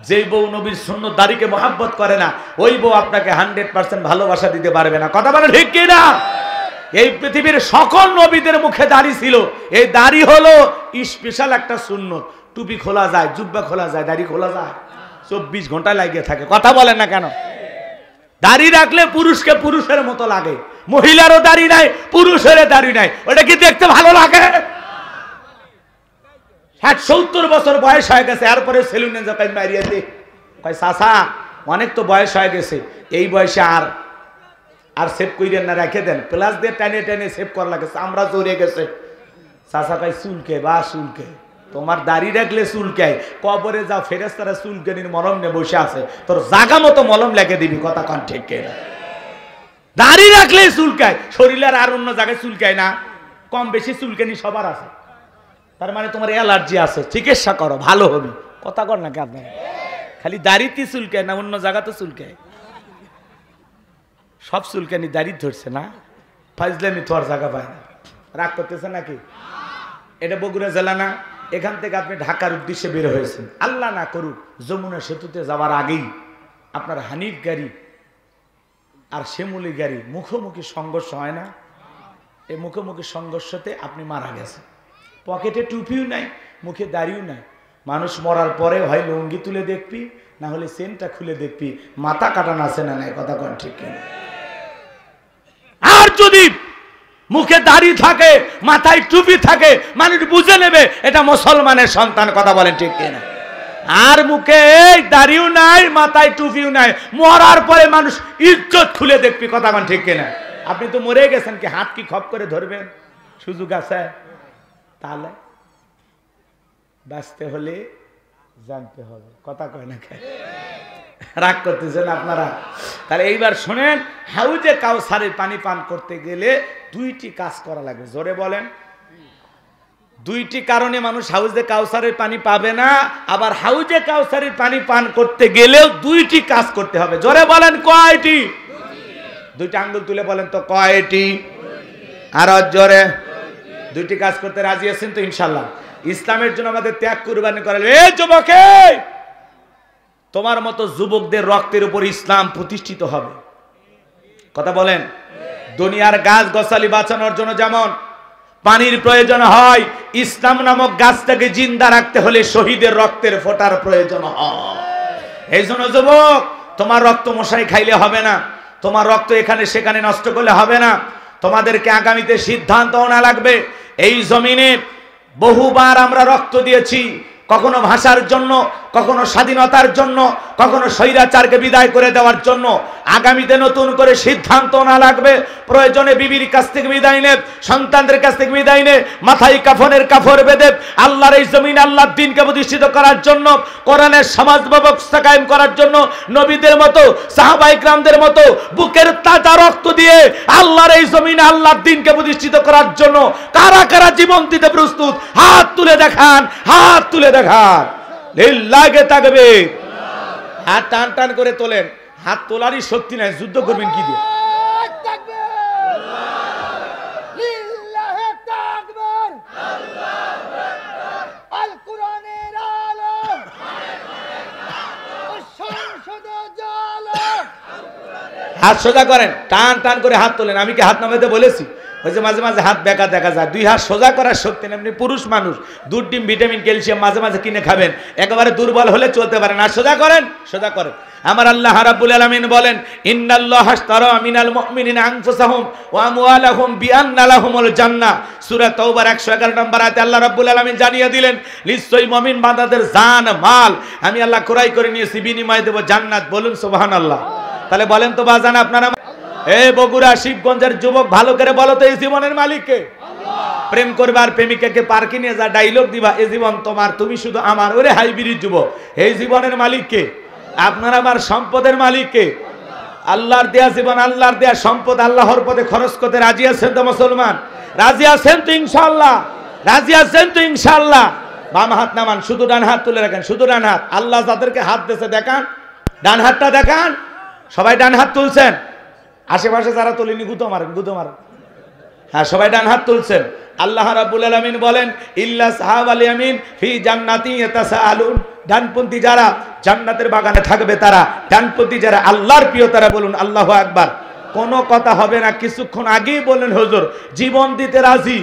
যেই বউ নবীর সুন্নত দাড়িকে মহাব্বত করে না, ওই বউ আপনাকে 100% ভালোবাসা দিতে পারবে না। কথা বলে ঠিক কি না? এই পৃথিবীর সকল নবীদের মুখে দাড়ি ছিল, এই দাড়ি হলো স্পেশাল একটা সুন্নত। টুপি খোলা যায়, জুব্বা খোলা যায়, দাড়ি খোলা যায়, 24 ঘন্টা লাগিয়ে থাকে। কথা বলেন না কেন? দাড়ি রাখলে পুরুষকে পুরুষের মতো লাগে, মহিলারও দাড়ি নাই, পুরুষেরও দাড়ি নাই, ওটা কি দেখতে ভালো লাগে? 60-70 বছর বয়স হয়ে গেছে, এরপরে সেলুনে যখন মারিয়ে দে কয় চাচা অনেক তো বয়স হয়ে গেছে, এই বয়সে আর সেভ কইরেন না, রেখে দেন, প্লাস দিয়ে টেনে টেনে সেভ করা লাগে, চামড়া চড়ে গেছে। চাচা কয় চুলকে বা চুলকে, তোমার দাড়ি রাখলে চুলকে, কবরে যাও ফেরেশতারা চুলকানির মলম নিয়ে বসে আছে, তোর জাগা মতো মলম লেগে দিবি। কথা কন ঠিক কিনা? দাড়ি রাখলে চুলকায়, শরীরের আর অন্য জায়গায় চুলকায় না, কম বেশি চুলকানি সবার আছে, তার মানে তোমার অ্যালার্জি আছে, চিকিৎসা করো, ভালো হবে। কথা কর নাকি আপনার? খালি দাড়িতে চুলকায় না, অন্য জায়গাতে চুলকায়, সব চুলকানি দাড়ি ধরছে না, ফাইজলামি তো আর জায়গা পায় না। রাগ করতেছে নাকি? এটা বগুড়া জেলা না, এখান থেকে আপনি ঢাকার উদ্দেশ্যে বের হয়েছেন, আল্লাহ না করুক যমুনা সেতুতে যাওয়ার আগেই আপনার হানিফ গাড়ি আর শ্যামলী গাড়ি মুখোমুখি সংঘর্ষ হয় না? এই মুখোমুখি সংঘর্ষতে আপনি মারা গেছেন, পকেটে টুপিও নাই, মুখে দাড়িও নাই। মানুষ মরার পরে হয় লুঙ্গি তুলে দেখবি, না হলে চেনটা খুলে দেখবি মাথা কাটানো আছে না নাই। কথা কন ঠিক কিনা? আর যদি মুখে দাড়ি থাকে, মাথায় টুপি থাকে, মানুষ বুঝে নেবে এটা মুসলমানের সন্তান। কথা বলেন ঠিক কিনা? আর মুখে এই দাড়িও নাই, মাথায় টুপিও নাই, মরার পরে মানুষ ইজ্জত খুলে দেখবি। কথা কন ঠিক কিনা? আপনি তো মরে গেছেন, কি হাত কি খপ করে ধরবেন? সুযোগ আছে? তাহলে বাঁচতে হলে জানতে হবে। কথা কয় না কেন? রাগ করতেছেন আপনারা? তাহলে এইবার শোনেন, হাউজে কাউসারের পানি পান করতে গেলে 2টি কাজ করা লাগে। জোরে বলেন। 2টি কারণে মানুষ হাউজে কাউসারের পানি পাবে না, আবার হাউজে কাউসারের পানি পান করতে গেলেও 2টি কাজ করতে হবে। জোরে বলেন কয়টি? 2টা আঙ্গুল তুলে বলেন তো কয়টি? আর জোরে। 2টি কাজ করতে রাজি আছেন তো ইনশাল্লাহ? ইসলামের জন্য আমাদের ত্যাগ কুরবানি করা। এই যুবকে, তোমার মতো যুবকদের রক্তের উপর ইসলাম প্রতিষ্ঠিত হবে। কথা বলেন। দুনিয়ার গাছ গছালি বাঁচানোর জন্য যেমন পানির প্রয়োজন হয়, ইসলাম নামক গাছটাকে জিন্দা রাখতে হলে শহীদের রক্তের ফোঁটার প্রয়োজন হয়। এই জন্য যুবক, তোমার রক্ত মশাই খাইলে হবে না, তোমার রক্ত এখানে সেখানে নষ্ট করলে হবে না, তোমাদেরকে আগামীতে সিদ্ধান্ত নেওয়া লাগবে। এই জমিনে বহুবার আমরা রক্ত দিয়েছি, কখনো ভাষার জন্য, কখনো স্বাধীনতার জন্য, কখনো স্বৈরাচারকে বিদায় করে দেওয়ার জন্য। আগামীতে নতুন করে সিদ্ধান্ত না লাগবে, প্রয়োজনে বিবির কাছ থেকে বিদায় নে, সন্তানদের কাছ থেকে বিদায় নে, মাথায় কাফনের কাপড় বেঁধে আল্লাহর এই জমিন, আল্লাহর দ্বীনকে প্রতিষ্ঠিত করার জন্য, কোরআনের সমাজ ব্যবস্থা কায়েম করার জন্য নবীদের মতো, সাহাবায়ে কেরামদের মতো বুকের তাজা রক্ত দিয়ে আল্লাহর এই জমিন, আল্লাহর দ্বীনকে প্রতিষ্ঠিত করার জন্য কারা কারা জীবন দিতে প্রস্তুত? হাত তুলে দেখান, হাত তুলে দেখান। লিল্লাহি তাকবীর। হাত টান টান করে তোলেন। হাত তোলারই শক্তি নাই, যুদ্ধ করবেন কি দিয়ে? হাত সোজা করেন, টান টান করে হাত তোলেন। আমি কি হাত নামাতে বলেছি? ওই যে মাঝে মাঝে হাত বেঁকা দেখা যায়, 2 হাত সোজা করার শক্তি নেই। এমনি পুরুষ মানুষ দুধ, ডিম, ভিটামিন, ক্যালসিয়াম মাঝে মাঝে কিনে খাবেন, একেবারে দুর্বল হলে চলতে পারেন। আর সোজা করেন, সোজা করেন। আমার আল্লাহ রাব্বুল আলামিন বলেন, ইন্নাল্লাহা আশতারা মিনাল মুমিনিনা আনফুসাহুম ওয়া আমওয়ালাহুম বিআন্না লাহুমুল জান্নাহ। সূরা তাওবার 111 নম্বর আয়াতে আল্লাহ রাব্বুল আলামিন জানিয়ে দিলেন, নিশ্চয়ই মুমিন বান্দাদের জান মাল আমি আল্লাহ ক্রয় করে নিয়েছি, বিনিময়ে দেব জান্নাত। বলুন সুবহানাল্লাহ। তাহলে বলেন তো বাজান আপনারা, এই বগুড়া শিবগঞ্জের যুবক, ভালো করে বলো তো এই জীবনের মালিক কে? প্রেম করবে আর প্রেমিকাকে পার্কে নিয়ে যা ডায়লগ দিবা, এই জীবন তোমার, তুমি শুধু আমার। ওরে হাইব্রিড যুবক, এই জীবনের মালিক কে? আপনার আমার সম্পদের মালিক কে? আল্লাহর দেয়া জীবন, আল্লাহর দেয়া সম্পদ আল্লাহর পথে খরচ করতে রাজি আছেন তো মুসলমান? রাজি আছেন তো ইনশাআল্লাহ? রাজি আছেন তো ইনশাআল্লাহ? বাম হাত নামান, শুধু ডান হাত তুলে রাখেন, শুধু ডান হাত। আল্লাহ যাদেরকে হাত দিয়েছে দেখান, ডান হাতটা দেখান। সবাই ডান হাত তুলছেন? আশেপাশে যারা তুলেনি গুতো মারেন, গুতো মারেন। হ্যাঁ, সবাই ডান হাত তুলছেন। আল্লাহ রাব্বুল আলামিন বলেন, ইল্লা সাহাবাল ইয়ামিন ফি জান্নাতি ইয়াতাসাআলুন। ডানপন্থী যারা জান্নাতের বাগানে থাকবে তারা, ডানপন্থী যারা আল্লাহর প্রিয় তারা। বলুন আল্লাহু আকবার। কোনো কথা হবে না। কিছুক্ষণ আগেই বললেন হুজুর জীবন দিতে রাজি,